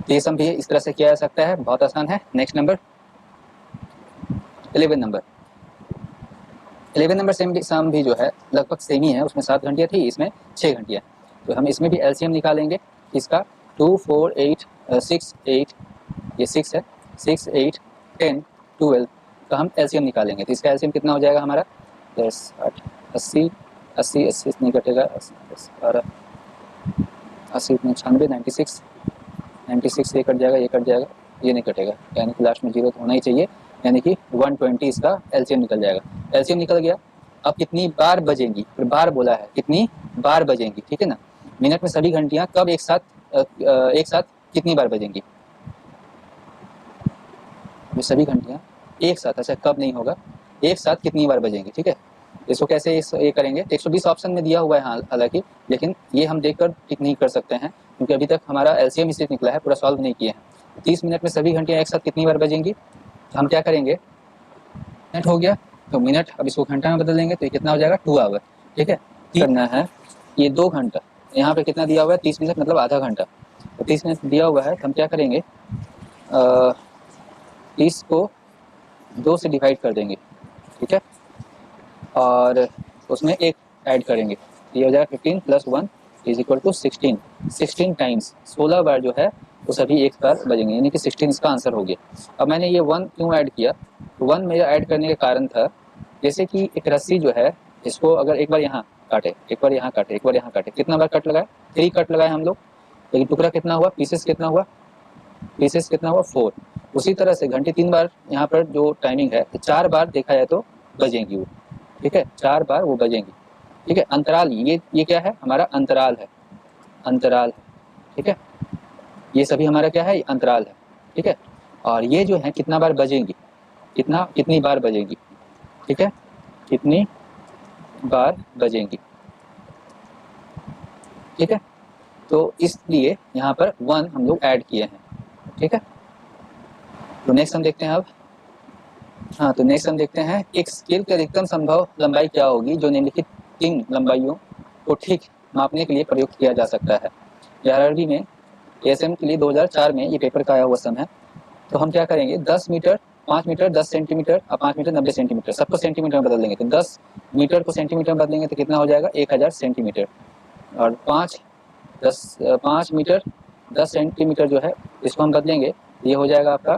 ये सम भी इस तरह से किया जा सकता है, बहुत आसान है। Next number 11 number. 11 नंबर सम भी जो है लगभग सेम ही है, उसमें 7 घंटियाँ थी, इसमें 6 घंटियाँ। तो हम इसमें भी एलसीएम निकालेंगे, इसका 2 4 8 6 8, ये 6 है, 6 8 10 12 का हम एलसीएम निकालेंगे। तो इसका एलसीएम कितना हो जाएगा हमारा 10 8 80 80 80 नहीं कटेगा, 80 96 96 ये कट जाएगा, ये कट जाएगा, ये नहीं कटेगा, यानी कि लास्ट में जीरो तो होना ही चाहिए, यानी कि 120 इसका एलसीएम निकल जाएगा। एलसीएम निकल गया। अब कितनी बार बजेंगी, फिर बार बोला है कितनी बार बजेंगी। ठीक है ना, मिनट में सभी घंटियां कब एक साथ कितनी बार बजेंगी, ये सभी घंटियां एक साथ, अच्छा कब नहीं होगा, एक साथ कितनी बार बजेंगी, ठीक है। इसको कैसे ये करेंगे, 120 ऑप्शन में दिया हुआ है हालांकि, लेकिन ये हम देखकर टिक नहीं कर सकते हैं क्योंकि अभी तक हमारा एलसीएम ही सिर्फ निकला है, पूरा सॉल्व नहीं किए हैं। 30 मिनट में सभी घंटियाँ एक साथ कितनी बार बजेंगी, तो हम क्या करेंगे, मिनट हो गया तो मिनट, अब इसको घंटा में बदल देंगे तो ये कितना हो जाएगा 2 आवर, ठीक है। करना है ये 2 घंटा, यहाँ पे कितना दिया हुआ है 30 मिनट मतलब आधा घंटा, तो 30 मिनट दिया हुआ है तो हम क्या करेंगे 30 को 2 से डिवाइड कर देंगे, ठीक है, और उसमें एक ऐड करेंगे, ये हो जाएगा 15 + 1 = 16, 16 टाइम्स 16 बार जो है वो सभी एक बार बजेंगे, यानी कि 16 इसका आंसर हो गया। अब मैंने ये 1 क्यों ऐड किया, 1 मेरा ऐड करने का कारण था, जैसे कि एक रस्सी जो है इसको अगर एक बार यहाँ काटे, एक बार यहाँ काटे, एक बार यहाँ काटे, कितना बार कट लगाए, 3 कट लगाए हम लोग, लेकिन टुकड़ा कितना हुआ, पीसेस कितना हुआ, पीसेस कितना हुआ 4। उसी तरह से घंटे 3 बार यहाँ पर जो टाइमिंग है तो 4 बार देखा जाए तो बजेंगी वो, ठीक है, 4 बार वो बजेंगी, ठीक है। अंतराल ये क्या है, हमारा अंतराल है, अंतराल है, ठीक है, ये सभी हमारा क्या है, अंतराल है, ठीक है। और ये जो है कितना बार बजेंगी, कितनी बार बजेंगी, ठीक है, कितनी बार बजेंगी, ठीक है। तो इसलिए यहाँ पर 1 हम लोग ऐड किए हैं, ठीक है। तो नेक्स्ट हम देखते हैं अब, हाँ तो नेक्स्ट हम देखते हैं एक स्केल की अधिकतम संभव लंबाई क्या होगी जो निम्नलिखित 3 लंबाइयों को ठीक मापने के लिए प्रयोग किया जा सकता है। 11वीं में एएसएम के लिए 2004 में ये पेपर का आया हुआ सम है। तो हम क्या करेंगे, 10 मीटर, 5 मीटर, 10 सेंटीमीटर और 5 मीटर 90 सेंटीमीटर, सबको सेंटीमीटर में बदल देंगे। तो 10 मीटर को सेंटीमीटर में बदलेंगे तो कितना हो जाएगा 1000 सेंटीमीटर, और 5 मीटर 10 सेंटीमीटर जो है इसको हम बदलेंगे, ये हो जाएगा आपका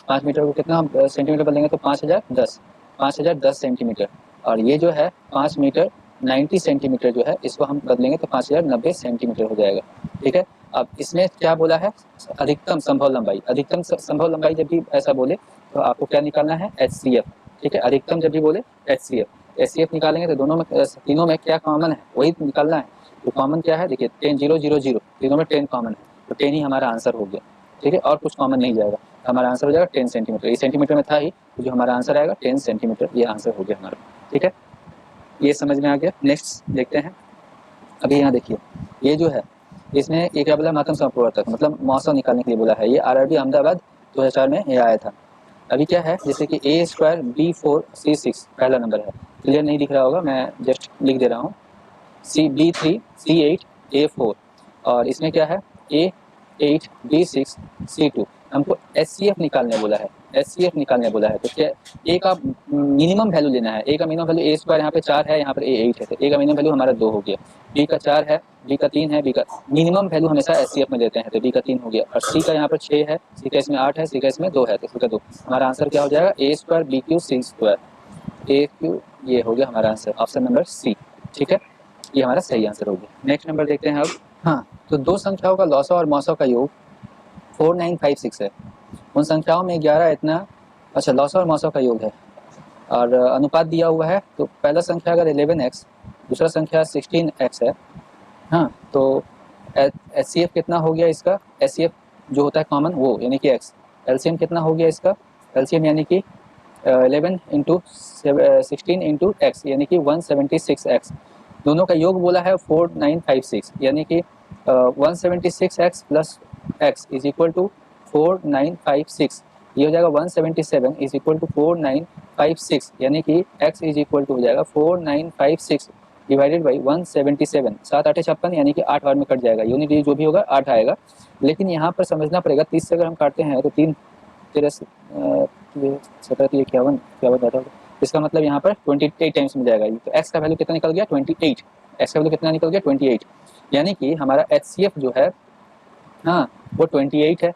5 मीटर को कितना सेंटीमीटर बदलेंगे तो 5010 सेंटीमीटर, और ये जो है 5 मीटर 90 सेंटीमीटर जो है इसको हम बदलेंगे तो 5090 सेंटीमीटर हो जाएगा, ठीक है। अब इसमें क्या बोला है, अधिकतम संभव लंबाई, अधिकतम संभव लंबाई जब भी ऐसा बोले तो आपको क्या निकालना है, HCF, ठीक है। अधिकतम जब भी बोले HCF निकालेंगे तो दोनों में, तीनों में क्या कॉमन है वही निकालना है। तो कॉमन क्या है, देखिए 10 0 0 0, तीनों में 10 कॉमन है, तो 10 ही हमारा आंसर हो गया, ठीक है, और कुछ कॉमन नहीं जाएगा, हमारा आंसर हो जाएगा 10 सेंटीमीटर। ये सेंटीमीटर में था ही, तो जो हमारा आंसर आएगा 10 सेंटीमीटर, ये आंसर हो गया हमारा, ठीक है। ये समझ में आ गया। नेक्स्ट देखते हैं, अभी यहाँ देखिए ये जो है इसमें ये क्या बोला, महत्तम समप्रवर्तक मतलब मौसम निकालने के लिए बोला है, ये RRB अहमदाबाद 2004 में ये आया था। अभी क्या है, जैसे कि A² B4 C6 पहला नंबर है, क्लियर नहीं दिख रहा होगा, मैं जस्ट लिख दे रहा हूँ, B3 C8 A4, और इसमें क्या है A8 B6 C2। हमको HCF निकालने बोला है, HCF निकालने बोला है, तो क्या A का मिनिमम वैल्यू लेना है, A का मिनिमम वैल्यू A² यहाँ पे 4 है, यहाँ पर A8 है, तो A का मिनिमम वैल्यू हमारा 2 हो गया, B का 4 है, B का 3 है, B का मिनिमम वैल्यू हमेशा HCF में लेते हैं, तो B का 3 हो गया, और C का यहाँ पर 6 है, C का इसमें 8 है, C का इसमें 2 है, तो C का 2, हमारा आंसर क्या हो जाएगा A² BQ C², AQ, ये हो गया हमारा आंसर, ऑप्शन नंबर C, ठीक है, ये हमारा सही आंसर हो गया। नेक्स्ट नंबर देखते हैं अब, हाँ तो दो संख्याओं का लौसा और मौसा का योग 4956 है, उन संख्याओं में 11 इतना, अच्छा लौसा और मौसा का योग है, और अनुपात दिया हुआ है, तो पहला संख्या अगर 11x, दूसरा संख्या 16x है, हाँ तो HCF कितना हो गया इसका, HCF जो होता है कॉमन वो यानी कि x, LCM कितना हो गया इसका, LCM यानी कि 11 × 16 × x यानी कि 176x, दोनों का योग बोला है 4956, यानी कि 176x + x = 4956, ये हो जाएगा 177 = 4956, यानी कि x हो जाएगा 4956 डिवाइडेड बाई 177, 7 8 56, यानी कि 8 बार में कट जाएगा, यूनिट जो भी होगा 8 आएगा। लेकिन यहाँ पर समझना पड़ेगा 30 से अगर हम काटते हैं तो 3 13 17 51 51, इसका मतलब यहाँ पर 28 टाइम्स में जाएगा, तो x का वैल्यू कितना निकल गया 28, x का वैल्यू कितना निकल गया 28, यानी कि हमारा HCF जो है हाँ वो 28 है,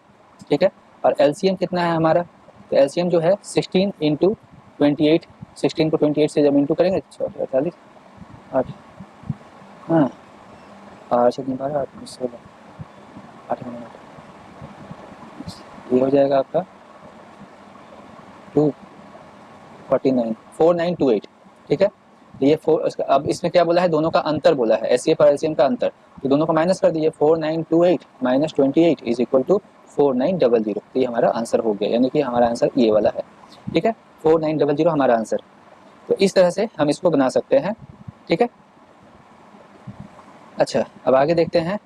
ठीक है, और LCM कितना है हमारा, तो LCM जो है 16 × 28, 16 को 28 से जब इंटू करेंगे 48 8, हाँ 8 12 8 16 8 ये हो जाएगा आपका 4928, ठीक है, तो ये 4, अब इसमें क्या बोला है, दोनों का अंतर बोला है, HCF और LCM का अंतर, तो दोनों को माइनस कर दीजिए, 4928 - 28 = 4900, तो ये हमारा आंसर हो गया, यानी कि हमारा आंसर ये वाला है। ठीक है, 4900 हमारा आंसर। तो इस तरह से हम इसको बना सकते हैं, ठीक है। अच्छा, अब आगे देखते हैं,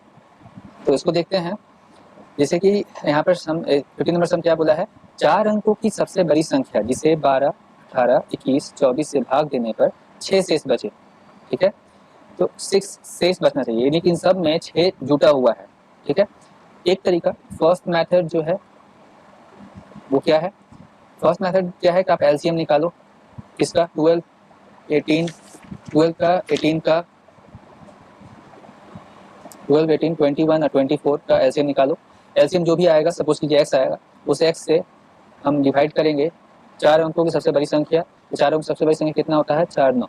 तो इसको देखते हैं। जैसे कि यहाँ पर सम 15 नंबर सम क्या बोला है, 4 अंकों की सबसे बड़ी संख्या जिसे 12, 18, 21, 24 से भाग देने पर 6 शेष बचे, ठीक है। तो 6 शेष बचना चाहिए, यानी कि इन सब में 6 जुटा हुआ है, ठीक है। एक तरीका फर्स्ट मेथड जो है वो क्या है, फर्स्ट मेथड क्या है कि आप एलसीएम निकालो, किसका 12, 18, 12 का 18 का 12, 18, 21 और 24 का एलसीएम निकालो। एलसीएम जो भी आएगा, सपोज कीजिए एक्स आएगा, उस एक्स से हम डिवाइड करेंगे 4 अंकों की सबसे बड़ी संख्या। तो 4 अंकों की सबसे बड़ी संख्या कितना होता है, 4, 9।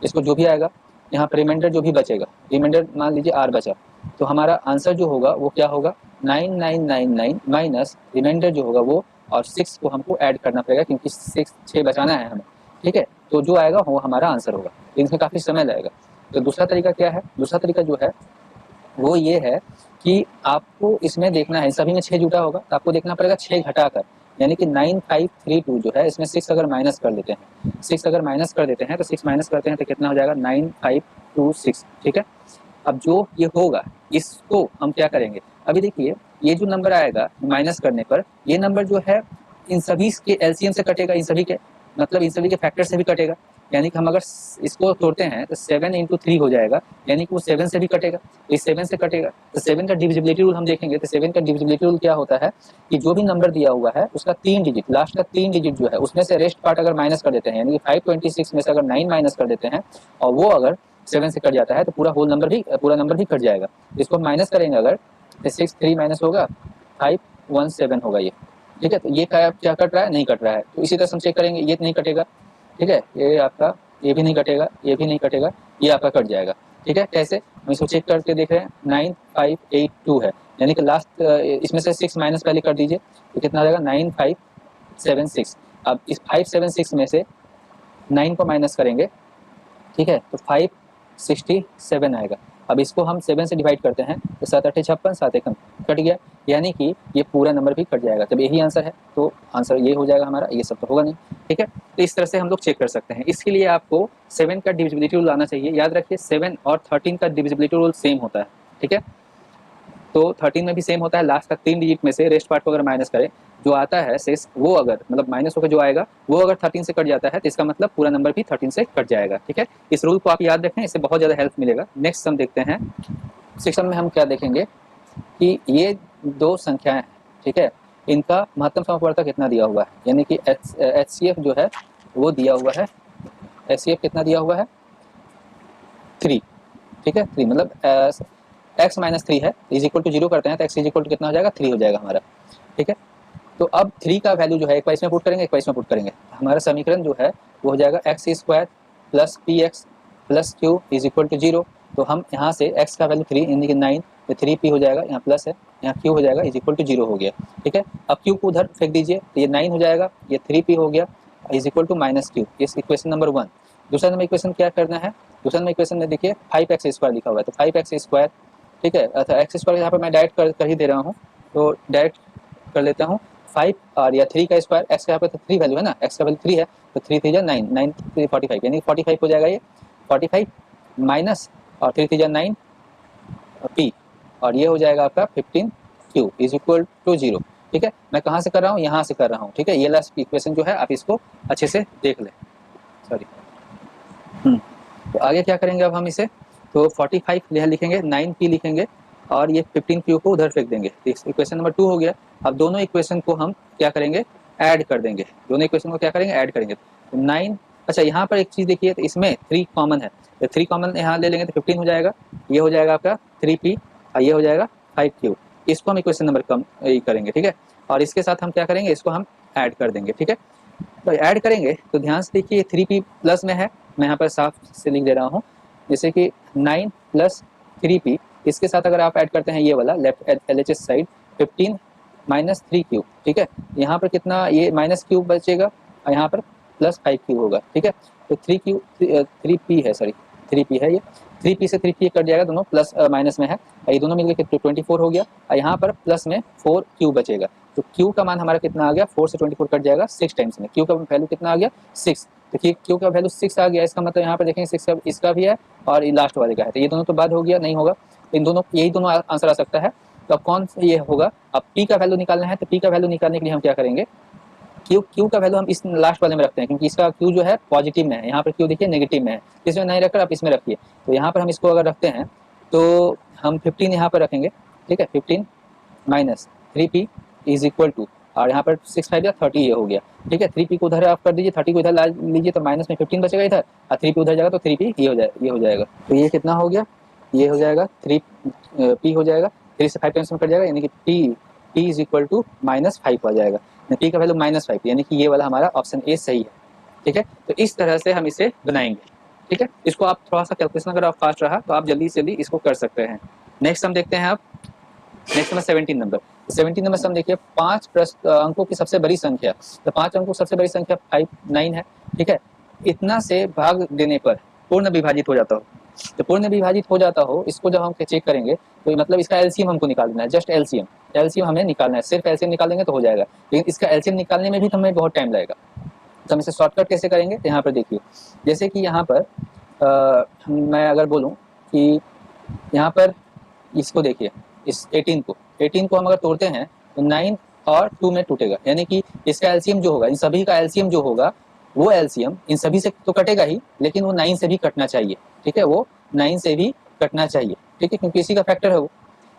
इसको जो भी आएगा, यहाँ पर रिमाइंडर जो भी बचेगा, रिमाइंडर मान लीजिए आर बचा, तो हमारा आंसर जो होगा वो क्या होगा, 9999 माइनस रिमाइंडर जो होगा वो, और 6 को हमको ऐड करना पड़ेगा क्योंकि 6 बचाना है हमें, ठीक है। तो जो आएगा वो हमारा आंसर होगा, इसमें काफ़ी समय लगेगा। तो दूसरा तरीका क्या है, दूसरा तरीका जो है वो ये है कि आपको इसमें देखना है, सभी में 6 जुटा होगा तो आपको देखना पड़ेगा 6 घटाकर, यानी कि 9532 जो है, इसमें 6 अगर माइनस कर देते हैं, 6 अगर माइनस कर देते हैं तो 6 माइनस करते हैं तो कितना हो जाएगा, 9526, ठीक है। अब जो ये होगा इसको हम क्या करेंगे, अभी देखिए ये जो नंबर आएगा माइनस करने पर, ये नंबर जो है इन सभी के एलसीएम से कटेगा, इन सभी के मतलब इन सभी के फैक्टर से भी कटेगा, यानी कि हम अगर इसको तोड़ते हैं तो 7 × 3 हो जाएगा, यानी कि वो 7 से भी कटेगा, इस 7 से कटेगा। तो 7 का डिविजिबिलिटी रूल हम देखेंगे, तो 7 का डिविजिबिलिटी रूल क्या होता है कि जो भी नंबर दिया हुआ है उसका 3 डिजिट, लास्ट का 3 डिजिट जो है उसमें से रेस्ट पार्ट अगर माइनस कर देते हैं, यानी कि 526 में से अगर 9 माइनस कर देते हैं और वो अगर 7 से कट जाता है तो पूरा होल नंबर भी, पूरा नंबर भी कट जाएगा। इसको माइनस करेंगे अगर, तो 6 3 माइनस होगा 517 होगा ये, ठीक है। तो ये क्या कट रहा है, नहीं कट रहा है। तो इसी तरह हम चेक करेंगे, ये नहीं कटेगा, ठीक है, ये आपका, ये भी नहीं कटेगा, ये भी नहीं कटेगा, ये आपका कट जाएगा, ठीक है। कैसे, हम इसको चेक करके देख रहे हैं, 9582 है, यानी कि लास्ट इसमें से 6 माइनस पहले कर दीजिए तो कितना आ जाएगा, 9576। अब इस 576 में से 9 को माइनस करेंगे, ठीक है, तो 567 आएगा। अब इसको हम 7 से डिवाइड करते हैं तो 7 8 56, 7 1 कट गया, यानी कि ये पूरा नंबर भी कट जाएगा। जब यही आंसर है तो आंसर ये हो जाएगा हमारा, ये सब तो होगा नहीं, ठीक है। तो इस तरह से हम लोग चेक कर सकते हैं। इसके लिए आपको 7 का डिविजिबिलिटी रूल आना चाहिए। याद रखिए 7 और 13 का डिविजिबिलिटी रूल सेम होता है, ठीक है। तो 13 में भी सेम होता है, लास्ट का 3 डिजिट में से रेस्ट पार्ट को अगर माइनस करें, जो आता है शेष वो अगर मतलब माइनस होकर जो आएगा वो अगर 13 से कट जाता है तो इसका मतलब पूरा नंबर भी 13 से कट जाएगा, ठीक है। इस रूल को आप याद रखें, इससे बहुत ज़्यादा हेल्प मिलेगा। नेक्स्ट सम देखते हैं। सेक्शन में हम क्या देखेंगे कि ये 2 संख्याएं हैं, ठीक है, इनका महत्तम समवर्तक कितना दिया हुआ है, यानी कि HCF जो है वो दिया हुआ है, HCF कितना दिया हुआ है, 3, ठीक है। 3 मतलब x माइनस 3 है, इज इक्वल टू 0 करते हैं तो x इज इक्वल टू कितना हो जाएगा, 3 हो जाएगा हमारा, ठीक है। तो अब 3 का वैल्यू जो है एक बार इसमें पुट करेंगे, एक बार इसमें पुट करेंगे, हमारा समीकरण जो है वो हो जाएगा x² plus px plus q is equal to 0। तो हम यहाँ से x का वैल्यू 3 यानी कि 9, तो 3p हो जाएगा, यहाँ प्लस है, यहाँ q हो जाएगा इज इक्वल टू 0 हो गया, ठीक है। अब q को उधर फेंक दीजिए तो ये 9 हो जाएगा, ये 3p हो गया is equal to minus q। इस इक्वेशन नंबर 1। दूसरा नंबर इक्वेशन क्या करना है, दूसरा नंबर इक्वेशन में देखिए 5x² लिखा हुआ है, तो 5x², ठीक है। अच्छा x² यहाँ पर मैं डायरेक्ट कर ही दे रहा हूँ, तो डायरेक्ट कर लेता हूँ 5 और या 3 का स्क्वायर, x का यहाँ पर तो 3 वैल्यू है ना, x का वैल्यू 3 है, तो 3 3 9, 9 3 45, यानी 45 हो जाएगा ये, 45 माइनस और 3 3 9 p, और ये हो जाएगा आपका 15q इज इक्वल टू 0, ठीक है। मैं कहाँ से कर रहा हूँ, यहाँ से कर रहा हूँ, ठीक है। ये लास्ट इक्वेशन जो है आप इसको अच्छे से देख लें, सॉरी। तो आगे क्या करेंगे अब हम इसे, तो 45 यहाँ लिखेंगे, 9p लिखेंगे और ये 15q को उधर फेंक देंगे। इक्वेशन नंबर 2 हो गया। अब दोनों इक्वेशन को हम क्या करेंगे, ऐड कर देंगे, दोनों इक्वेशन को क्या करेंगे, ऐड करेंगे। तो 9, अच्छा यहाँ पर एक चीज़ देखिए, तो इसमें 3 कॉमन है, तो 3 कॉमन यहाँ ले लेंगे तो 15 हो जाएगा, ये हो जाएगा आपका 3p और ये हो जाएगा 5q। इसको हम इक्वेशन नंबर कम करेंगे, ठीक है। और इसके साथ हम क्या करेंगे, इसको हम ऐड कर देंगे, ठीक है। तो ऐड करेंगे तो ध्यान से देखिए 3p प्लस में है, मैं यहाँ पर साफ से लिख दे रहा हूँ, जैसे कि 9 प्लस 3p, इसके साथ अगर आप ऐड करते हैं ये वाला left LHS side 15 minus 3q, ठीक है। यहाँ पर कितना, ये माइनस q बचेगा और यहाँ पर प्लस 5q होगा, ठीक है। तो 3p है, सॉरी 3p है ये, 3p से 3p कट जाएगा, दोनों प्लस माइनस में है, ये दोनों मिलकर तो 24 हो गया, और यहाँ पर प्लस में 4q बचेगा। तो q का मान हमारा कितना आ गया, 4 से 24 कट जाएगा 6 टाइम्स में, q का वैल्यू कितना आ गया 6। तो q का वैल्यू 6 आ गया, इसका मतलब यहाँ पर देखेंगे 6 का इसका भी है और ये लास्ट वाले का है, तो ये दोनों तो बाद हो गया, नहीं होगा, इन दोनों यही दोनों आंसर आ सकता है। तो अब कौन ये होगा, अब p का वैल्यू निकालना है, तो p का वैल्यू निकालने के लिए हम क्या करेंगे, क्यू का वैल्यू हम इस लास्ट वाले में रखते हैं, क्योंकि इसका क्यू जो है पॉजिटिव में है, यहाँ पर क्यू देखिए नेगेटिव में है, इसमें नहीं रखकर आप इसमें रखिए। तो यहाँ पर हम इसको अगर रखते हैं तो हम 15 यहाँ पर रखेंगे, ठीक है, 15 minus 3p is equal to, और यहाँ पर 6 5 या 30 ये हो गया, ठीक है, 3p को उधर आप कर दीजिए, 30 को इधर ला लीजिए, तो माइनस में 15 बचेगा इधर, और 3p उधर जाएगा तो 3p ये हो जाएगा। तो ये कितना हो गया, ये हो जाएगा 3p हो जाएगा, 3 से 5 टाइम्स में कट जाएगा, यानी कि p इज इक्वल टू -5 आ जाएगा, p का वैल्यू -5, यानी कि ये वाला हमारा ऑप्शन ए सही है, ठीक है। तो इस तरह से हम इसे बनाएंगे, ठीक है। इसको आप थोड़ा सा कैलकुलेशन अगर आप फास्ट रहा तो आप जल्दी से जल्दी इसको कर सकते हैं। नेक्स्ट हम देखते हैं, आप नेक्स्ट नंबर 17 नंबर, 17 नंबर से हम देखिए 5 अंकों की सबसे बड़ी संख्या, तो 5 अंकों की सबसे बड़ी संख्या 9 है, ठीक है, इतना से भाग देने पर पूर्ण विभाजित हो जाता हो, तो पूर्ण विभाजित हो जाता हो, इसको जब हम चेक करेंगे तो मतलब इसका एलसीएम हमको निकालना है, जस्ट एलसीएम हमें निकालना है, सिर्फ एलसीएम निकालेंगे तो हो जाएगा, लेकिन इसका एलसीएम निकालने में भी हमें बहुत टाइम लगेगा। तो हम इसे शॉर्टकट कैसे करेंगे, तो यहाँ पर देखिए, जैसे कि यहाँ पर मैं अगर बोलूँ कि यहाँ पर इसको देखिए, इस 18 को हम अगर तोड़ते हैं तो 9 और 2 में टूटेगा, यानी कि इसका एलसीएम जो होगा, इन सभी का एलसीएम जो होगा, वो एलसीएम इन सभी से तो कटेगा ही, लेकिन वो 9 से भी कटना चाहिए, ठीक है, वो 9 से भी कटना चाहिए, ठीक है, क्योंकि इसी का फैक्टर है वो,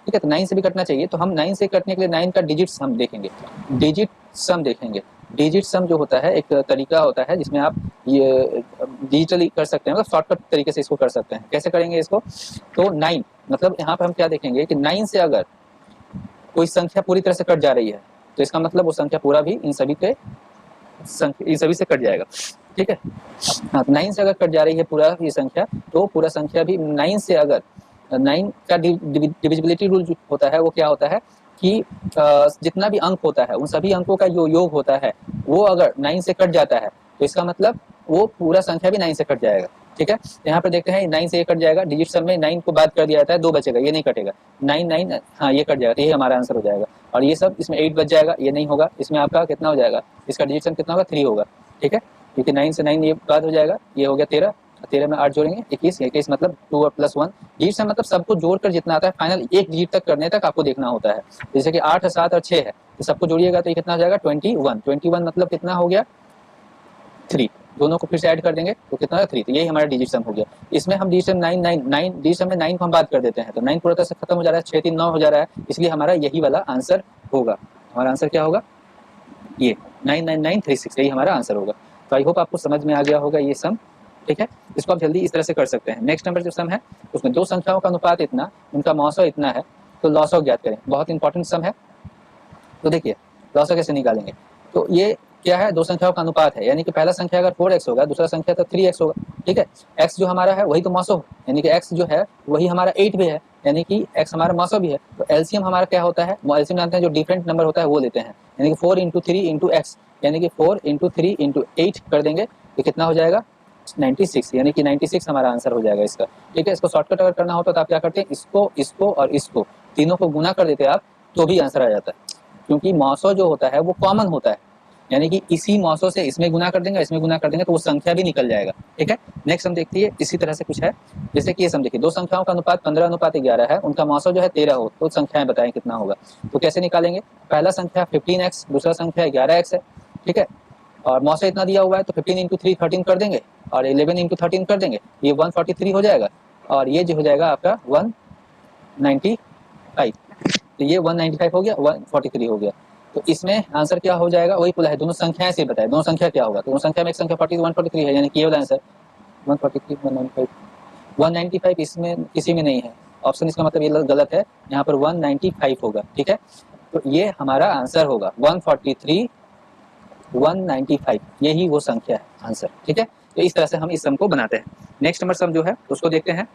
ठीक है। तो 9 से भी कटना चाहिए, तो हम 9 से कटने के लिए 9 का डिजिट सम देखेंगे, डिजिट सम देखेंगे। डिजिट सम जो होता है एक तरीका होता है जिसमें आप ये डिजिटली कर सकते हैं, मतलब शॉर्टकट तरीके से इसको कर सकते हैं। कैसे करेंगे इसको, तो 9 मतलब यहाँ पर हम क्या देखेंगे कि 9 से अगर कोई संख्या पूरी तरह से कट जा रही है तो इसका मतलब वो संख्या पूरा भी इन सभी से कट जाएगा, ठीक है। हाँ, 9 से अगर कट जा रही है पूरा ये संख्या, तो पूरा संख्या भी 9 से अगर 9 का डिविजिबिलिटी रूल जो होता है वो क्या होता है कि जितना भी अंक होता है उन सभी अंकों का जो योग होता है वो अगर 9 से कट जाता है तो इसका मतलब वो पूरा संख्या भी 9 से कट जाएगा, ठीक है। यहाँ पर देखते हैं 9 से ये कट जाएगा, डिजिट सम में 9 को बात कर दिया जाता है, 2 बचेगा, ये नहीं कटेगा, 9 हाँ ये कट जाएगा, तो ये हमारा आंसर हो जाएगा। और ये सब इसमें 8 बच जाएगा, ये नहीं होगा, इसमें आपका कितना हो जाएगा, इसका डिजिट सम कितना होगा 3 होगा, ठीक है, क्योंकि 9 से 9 ये बात हो जाएगा, ये हो गया 13, 13 में 8 जोड़ेंगे 21 मतलब 2 और +1, डिजिट सम मतलब सबको जोड़कर जितना आता है फाइनल एक डिजिट तक करने तक आपको देखना होता है, जैसे कि 8 7 और 6 है, तो सबको जोड़िएगा तो ये कितना हो जाएगा 21 मतलब कितना हो गया 3, दोनों को फिर से ऐड कर देंगे तो कितना 3, तो यही हमारा डिजिट सम हो गया। इसमें हम डिजिट सम 9 डिजिट सम में 9 को हम बात कर देते हैं, तो 9 पूरा तरह से खत्म हो जा रहा है, 6 3 9 हो जा रहा है, इसलिए हमारा यही वाला आंसर होगा। हमारा आंसर क्या होगा, ये 99936, यही हमारा आंसर होगा। तो आई होप आपको समझ में आ गया होगा ये सम, ठीक है। इसको आप जल्दी इस तरह से कर सकते हैं। नेक्स्ट नंबर जो सम है उसमें दो संख्याओं का अनुपात इतना, उनका मौसो इतना है, तो लॉसो ज्ञात करें, बहुत इंपॉर्टेंट सम है। तो देखिए लॉसो कैसे निकालेंगे, तो ये क्या है, दो संख्याओं का अनुपात है, यानी कि पहला संख्या अगर 4x होगा, दूसरा संख्या तो 3x होगा, ठीक है। x जो हमारा है वही तो मौसो, यानी कि x जो है वही हमारा 8 भी है, यानी कि x हमारा मौसो भी है। तो एलसीएम हमारा क्या होता है, एलसीएम जानते हैं जो डिफरेंट नंबर होता है वो लेते हैं, यानी कि 4 × 3 × x, यानी कि 4 × 3 × 8 कर देंगे तो कितना हो जाएगा 96, यानी कि 96 हमारा आंसर हो जाएगा इसका, ठीक है। इसको शॉर्टकट अगर करना होता तो आप क्या करते हैं, इसको और इसको तीनों को गुना कर देते आप तो भी आंसर आ जाता है, क्योंकि मौसो जो होता है वो कॉमन होता है, यानी कि इसी मौसो से इसमें गुना कर देंगे, इसमें गुना कर देंगे तो वो संख्या भी निकल जाएगा, ठीक है। नेक्स्ट हम देखते हैं इसी तरह से कुछ है, जैसे कि ये सम देखिए, दो संख्याओं का अनुपात 15:11 है, उनका मौसो जो है 13 हो, तो संख्याएं बताएं कितना होगा। तो कैसे निकालेंगे, पहला संख्या 15x, दूसरा संख्या 11x है, ठीक है, और मौसो इतना दिया हुआ है तो 15 × 3 13 कर देंगे, और 11 × 13 कर देंगे, ये 143 हो जाएगा, और ये जो हो जाएगा आपका 195, तो ये 195 हो गया, 143 हो गया। तो इसमें आंसर क्या हो जाएगा, वही बोला है दोनों संख्याएं से बताए, दोनों संख्या क्या होगा, तो दोनों संख्या में एक संख्या 143 है, यानी कि ये वाला आंसर 143 195 इसमें किसी में नहीं है ऑप्शन, इसका मतलब ये गलत है, यहाँ पर 195 होगा, ठीक है। तो ये हमारा आंसर होगा 143 195, यही वो संख्या है आंसर, ठीक है। तो इस तरह से हम इस सम को बनाते हैं। नेक्स्ट नंबर सम जो है उसको देखते हैं,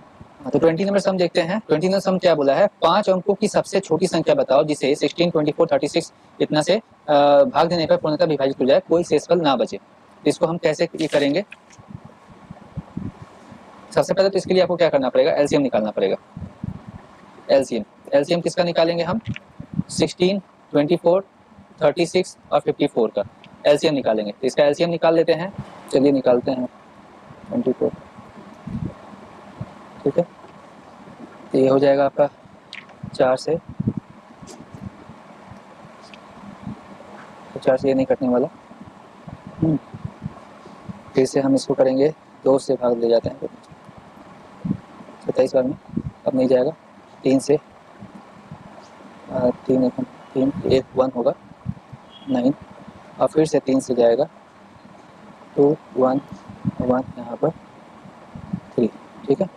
तो 20 नंबर सम देखते हैं। 20 नंबर सम क्या बोला है, 5 अंकों की सबसे छोटी संख्या बताओ जिसे 16 24 36 इतना से भाग देने पर पूर्णतः विभाजित हो जाए, कोई शेषफल ना बचे। तो इसको हम कैसे ये करेंगे, सबसे पहले तो इसके लिए आपको क्या करना पड़ेगा, एलसीएम निकालना पड़ेगा। एलसीएम किसका निकालेंगे हम, 16, 24, 36 और 54 का एलसीएम निकालेंगे। तो इसका एलसीएम निकाल लेते हैं, चलिए निकालते हैं। 24, ठीक है, तो ये हो जाएगा आपका 4 से, तो 4 से ये नहीं कटने वाला। फिर से हम इसको करेंगे, 2 से भाग ले जाते हैं 27 बार में, अब नहीं जाएगा। 3 से 3 1 1 होगा 9, और फिर से 3 से जाएगा 2 1 1 यहाँ पर 3, ठीक है।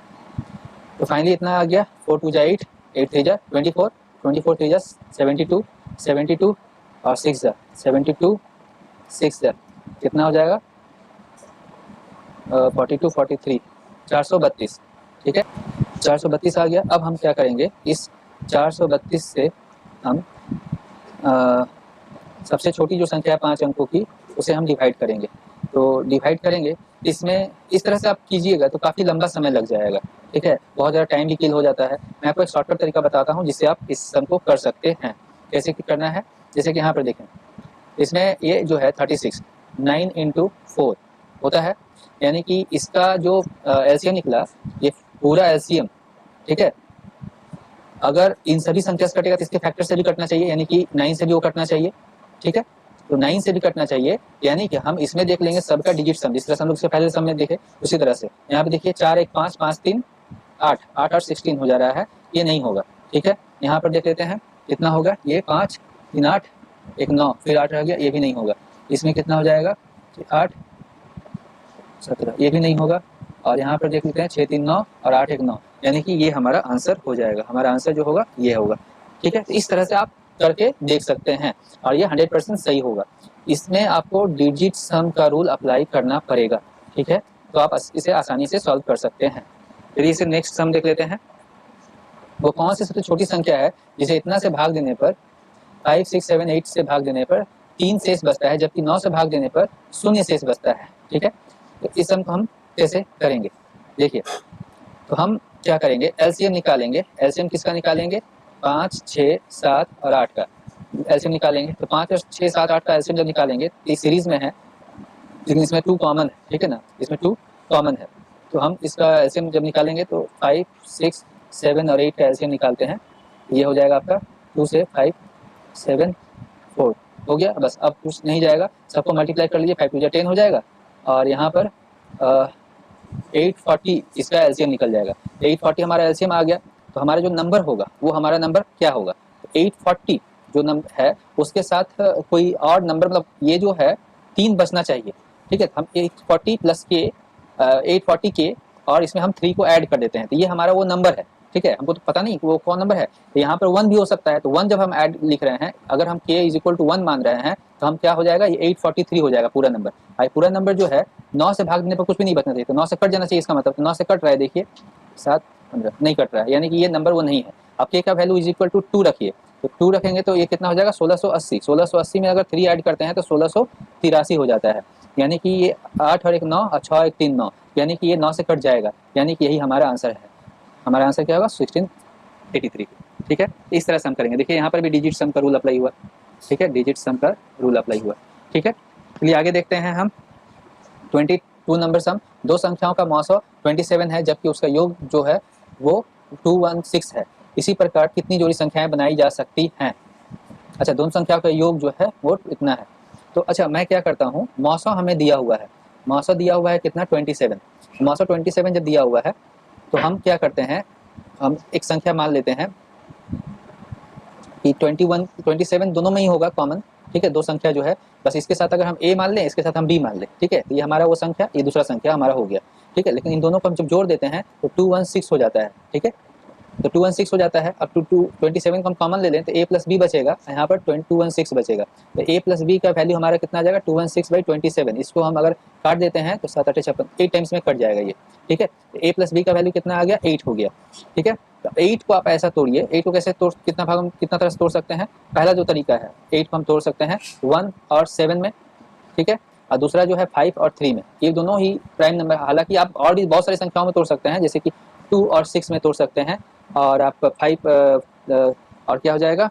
तो फाइनली इतना आ गया, 4 2 जा 8, 8 3 जा 24, 24 3 जा 72, 72 और 6 जा 72, 6 जा कितना हो जाएगा, 42 43, 432, ठीक है। 432 आ गया। अब हम क्या करेंगे, इस 432 से हम सबसे छोटी जो संख्या है 5 अंकों की, उसे हम डिवाइड करेंगे। तो डिवाइड करेंगे, इसमें इस तरह से आप कीजिएगा तो काफ़ी लंबा समय लग जाएगा, ठीक है, बहुत ज़्यादा टाइम भी किल हो जाता है। मैं आपको एक शॉर्टकट तरीका बताता हूँ जिससे आप इस सम को कर सकते हैं। कैसे करना है, जैसे कि यहाँ पर देखें, इसमें ये जो है 36 9 × 4 होता है, यानी कि इसका जो एलसीएम निकला, ये पूरा एलसीएम, ठीक है, अगर इन सभी संख्या से कटेगा तो इसके फैक्टर से भी कटना चाहिए, यानी कि 9 से भी वो कटना चाहिए, ठीक है। तो 9 से भी कटना चाहिए, यानी कि हम इसमें देख लेंगे सबका डिजिट सम, जिस तरह से हम लोग इससे पहले सम में देखे उसी तरह से। यहाँ पे देखिए 4 1 5 5 3 8 8 और 16 हो जा रहा है, ये नहीं होगा, ठीक है। यहाँ पर देख लेते हैं कितना होगा, ये 5 3 8 1 9, फिर 8 रह गया, ये भी नहीं होगा। इसमें कितना हो जाएगा, 8 17, ये भी नहीं होगा। और यहाँ पर देख लेते हैं 6 3 9 और 8 1 9, यानी कि ये हमारा आंसर हो जाएगा। हमारा आंसर जो होगा ये होगा, ठीक है। तो इस तरह से आप करके देख सकते हैं और ये 100% सही होगा। इसमें आपको डिजिट सम का रूल अप्लाई करना पड़ेगा, ठीक है। तो आप इसे आसानी से सॉल्व कर सकते हैं। फिर इसे नेक्स्ट सम देख लेते हैं। वो कौन सी सबसे छोटी संख्या है जिसे इतना से भाग देने पर, 5 6 7 8 से भाग देने पर 3 शेष बचता है, जबकि 9 से भाग देने पर 0 शेष बचता है, ठीक है। तो इस सम को हम कैसे करेंगे, देखिए। तो हम क्या करेंगे, एलसीएम निकालेंगे। एलसीएम किसका निकालेंगे, 5 6 7 और 8 का एलसीएम निकालेंगे। तो 5 और 6 7 8 का एलसीएम जब निकालेंगे, इस सीरीज में है, लेकिन इसमें 2 कॉमन है, ठीक है ना, इसमें 2 कॉमन है। तो हम इसका एलसीएम जब निकालेंगे तो 5 6 7 और 8 का एलसीएम निकालते हैं, ये हो जाएगा आपका 2 से 5 7 4 हो गया। बस अब कुछ नहीं जाएगा, सबको मल्टीप्लाई कर लीजिए, 5 2 10 हो जाएगा। और यहाँ पर 840 इसका एलसीएम निकल जाएगा। 840 हमारा एलसीएम आ गया, तो हमारा जो नंबर होगा वो हमारा नंबर क्या होगा, 840 जो नंबर है उसके साथ कोई और नंबर, मतलब ये जो है 3 बचना चाहिए, ठीक है। हम 840 प्लस के 840 के और इसमें हम 3 को ऐड कर देते हैं, तो ये हमारा वो नंबर है, ठीक है। हमको तो पता नहीं वो कौन नंबर है, तो यहाँ पर 1 भी हो सकता है। तो 1 जब हम ऐड लिख रहे हैं, अगर हम k = 1 मान रहे हैं, तो हम क्या हो जाएगा, ये 843 हो जाएगा पूरा नंबर। भाई पूरा नंबर जो है 9 से भाग देने पर कुछ भी नहीं बचना चाहिए, तो 9 से कट जाना चाहिए, इसका मतलब। तो 9 से कट रहा है, देखिए 7 15 नहीं कट रहा है, यानी कि ये नंबर वो नहीं है। अब k का वैल्यू = 2 रखिए, तो 2 रखेंगे तो ये कितना हो जाएगा, 1680। 1680 में अगर 3 ऐड करते हैं तो 1683 हो जाता है, यानी कि ये 8 और 1 9 और 6 1 3 9, यानी कि ये 9 से कट जाएगा, यानी कि यही हमारा आंसर है। हमारा आंसर क्या होगा, 1683, ठीक है। इस तरह से हम करेंगे। देखिए यहाँ पर भी डिजिट सम का रूल अप्लाई हुआ, ठीक है, डिजिट सम का रूल अप्लाई हुआ, ठीक है। चलिए आगे देखते हैं हम 22 नंबर सम। दो संख्याओं का मौसो 27 है, जबकि उसका योग जो है वो 216 है। इसी प्रकार कितनी जोड़ी संख्याएं बनाई जा सकती हैं। अच्छा, दोनों संख्याओं का योग जो है वो इतना है। तो अच्छा, मैं क्या करता हूँ, मौसो हमें दिया हुआ है, मौसो दिया हुआ है कितना, 27। मौसो 27 जब दिया हुआ है तो हम क्या करते हैं, हम एक संख्या मान लेते हैं कि 21 27 दोनों में ही होगा कॉमन, ठीक है। दो संख्या जो है, बस इसके साथ अगर हम a मान लें, इसके साथ हम b मान लें, ठीक है। तो ये हमारा वो संख्या, ये दूसरा संख्या हमारा हो गया, ठीक है। लेकिन इन दोनों को हम जब जोड़ देते हैं तो 216 हो जाता है, ठीक है। तो 216 हो जाता है। अब 27 को हम कॉमन ले लें तो a + b बचेगा, यहाँ पर 216 बचेगा। तो a + b का वैल्यू हमारा कितना आ जाएगा, 216/27। इसको हम अगर काट देते हैं तो 7 8 56, 8 टाइम्स में कट जाएगा ये, ठीक है। तो a + b का वैल्यू कितना आ गया, 8 हो गया, ठीक है। तो 8 को आप ऐसा तोड़िए, 8 को कैसे तोड़, कितना भाग हम कितना तरह से तोड़ सकते हैं। पहला जो तरीका है, 8 को हम तोड़ सकते हैं 1 और 7 में, ठीक है। और दूसरा जो है 5 और 3 में, ये दोनों ही प्राइम नंबर। हालांकि आप और भी बहुत सारी संख्याओं में तोड़ सकते हैं, जैसे कि 2 और 6 में तोड़ सकते हैं, और आप 5 और क्या हो जाएगा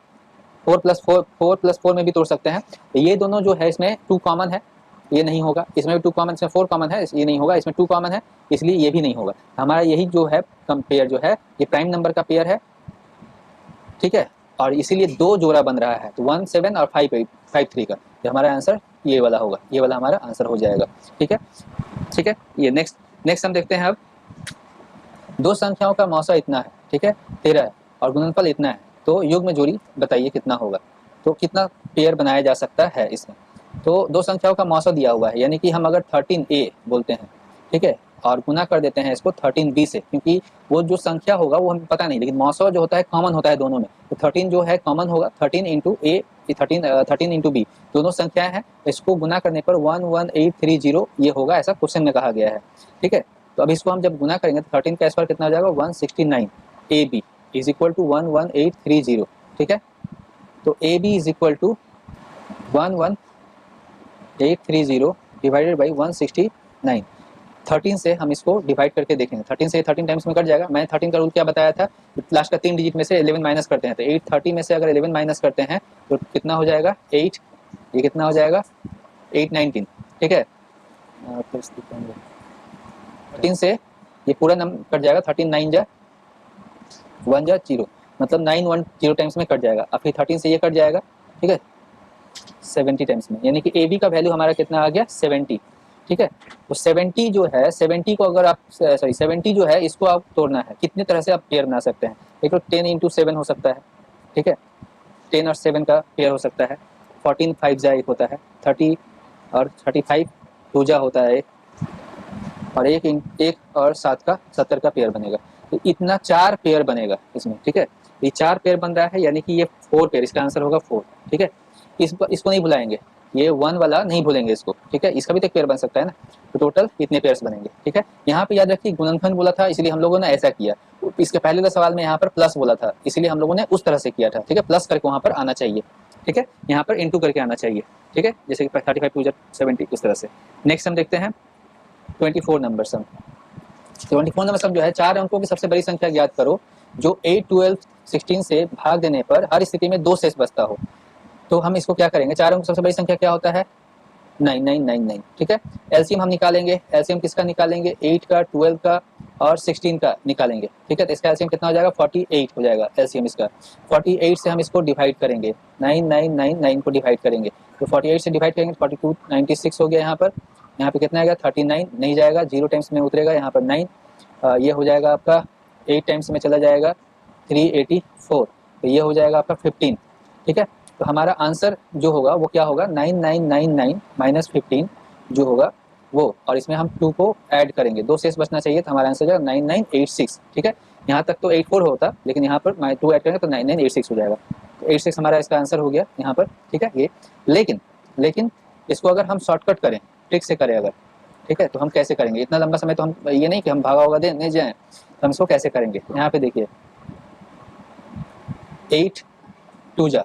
4+4 में भी तोड़ सकते हैं। तो ये दोनों जो है इसमें 2 कॉमन है, ये नहीं होगा। इसमें भी 2 कॉमन, इसमें 4 कॉमन है, ये नहीं होगा। इसमें 2 कॉमन है, इसलिए ये भी नहीं होगा। हमारा यही जो है पेयर जो है ये प्राइम नंबर का पेयर है, ठीक है, और इसीलिए 2 जोड़ा बन रहा है, तो 1 7 और 5 8 5 3 का। तो हमारा आंसर ये वाला होगा, ये वाला हमारा आंसर हो जाएगा, ठीक है। ठीक है, ये नेक्स्ट हम देखते हैं। अब दो संख्याओं का मौसा इतना है, ठीक है, 13 है, और गुणनफल इतना है, तो योग में जोड़ी बताइए कितना होगा। तो कितना पेयर बनाया जा सकता है इसमें। तो दो संख्याओं का मौसा दिया हुआ है, यानी कि हम अगर 13a बोलते हैं, ठीक है, और गुना कर देते हैं इसको 13b से, क्योंकि वो जो संख्या होगा वो हमें पता नहीं, लेकिन मौसा जो होता है कॉमन होता है दोनों में। तो 13 जो है कॉमन होगा, 13 इंटू ए 13 इंटू बी, दोनों संख्याएं हैं, इसको गुना करने पर 11830 ये होगा, ऐसा क्वेश्चन में कहा गया है, ठीक है। तो अब इसको हम जब गुना करेंगे तो 13 का स्क्वायर कितना हो जाएगा 169, A B is equal to 11830, ठीक है। तो A B is equal to 11830 divided by 169। 13 से हम इसको डिवाइड करके देखेंगे, 13 से 13 टाइम्स में कट जाएगा। मैंने 13 का रूल क्या बताया था, लास्ट का 3 डिजिट में से 11 माइनस करते हैं, तो 830 में से अगर 11 माइनस करते हैं तो कितना हो जाएगा 8, ये कितना हो जाएगा 819, ठीक है। 13 से ये पूरा नंबर कट जाएगा, 13 9 जा 1 जा 0, मतलब 910 टाइम्स में कट जाएगा। अब फिर 13 से ये कट जाएगा, ठीक है, 70 टाइम्स में, यानी कि ए बी का वैल्यू हमारा कितना आ गया 70, ठीक है। तो 70 जो है, 70 को अगर आप 70 जो है इसको आप तोड़ना है, कितने तरह से आप पेयर बना सकते हैं। एक तो 10 इंटू 7 हो सकता है, ठीक है, 10 और 7 का पेयर हो सकता है। 14 5 जा एक होता है, 30 और 35 2 जा होता है, और एक और 7 का 70 का पेयर बनेगा। तो इतना 4 पेयर बनेगा इसमें, ठीक है। ये 4 पेयर बन रहा है, यानी कि ये 4 पेयर, इसका आंसर होगा 4, ठीक है। इसको नहीं भुलाएंगे, ये 1 वाला नहीं भूलेंगे इसको, ठीक है, इसका भी तो एक पेयर बन सकता है ना। तो टोटल कितने पेयर्स बनेंगे, ठीक है। यहाँ पे याद रखिए गुणनफल बोला था, इसलिए हम लोगों ने ऐसा किया। इसके पहले का सवाल में यहाँ पर प्लस बोला था, इसलिए हम लोगों ने उस तरह से किया था, ठीक है, प्लस करके वहाँ पर आना चाहिए, ठीक है, यहाँ पर इंटू करके आना चाहिए, ठीक है, जैसे कि 35 2 70 इस तरह से। नेक्स्ट हम देखते हैं 24 नंबर सम। 24 नंबर सम जो है, 4 अंकों की सबसे बड़ी संख्या ज्ञात करो जो 8 12 16 से भाग देने पर हर स्थिति में 2 शेष बचता हो। तो हम इसको क्या करेंगे, 4 अंक सबसे बड़ी संख्या क्या होता है 9999, ठीक है। एलसीएम हम निकालेंगे, एलसीएम किसका निकालेंगे 8 का 12 का और 16 का निकालेंगे, ठीक है। तो इसका एलसीएम कितना हो जाएगा 48 हो जाएगा एलसीएम इसका। 48 से हम इसको डिवाइड करेंगे, 9999 को डिवाइड करेंगे, तो 48 से डिवाइड करेंगे 42 96 हो गया। यहाँ पे कितना आएगा 39 नहीं जाएगा, 0 टाइम्स में उतरेगा, यहाँ पर 9, ये हो जाएगा आपका 8 टाइम्स में चला जाएगा 384, तो ये हो जाएगा आपका 15, ठीक है। तो हमारा आंसर जो होगा वो क्या होगा 9999 माइनस 15 जो होगा वो, और इसमें हम 2 को ऐड करेंगे, 2 शेष बचना चाहिए, तो हमारा आंसर जाएगा 9986, ठीक है। यहाँ तक तो 84 होता, लेकिन यहाँ पर 2 ऐड करेंगे तो 9986 हो जाएगा। तो 86 हमारा इसका आंसर हो गया यहाँ पर, ठीक है। ये लेकिन इसको अगर हम शॉर्टकट करें, ट्रिक से करें अगर, ठीक है, तो हम कैसे करेंगे, इतना लंबा समय तो हम ये नहीं कि हम भागा होगा देने जाएँ, तो हम इसको कैसे करेंगे। यहाँ पे देखिए 8 2 जा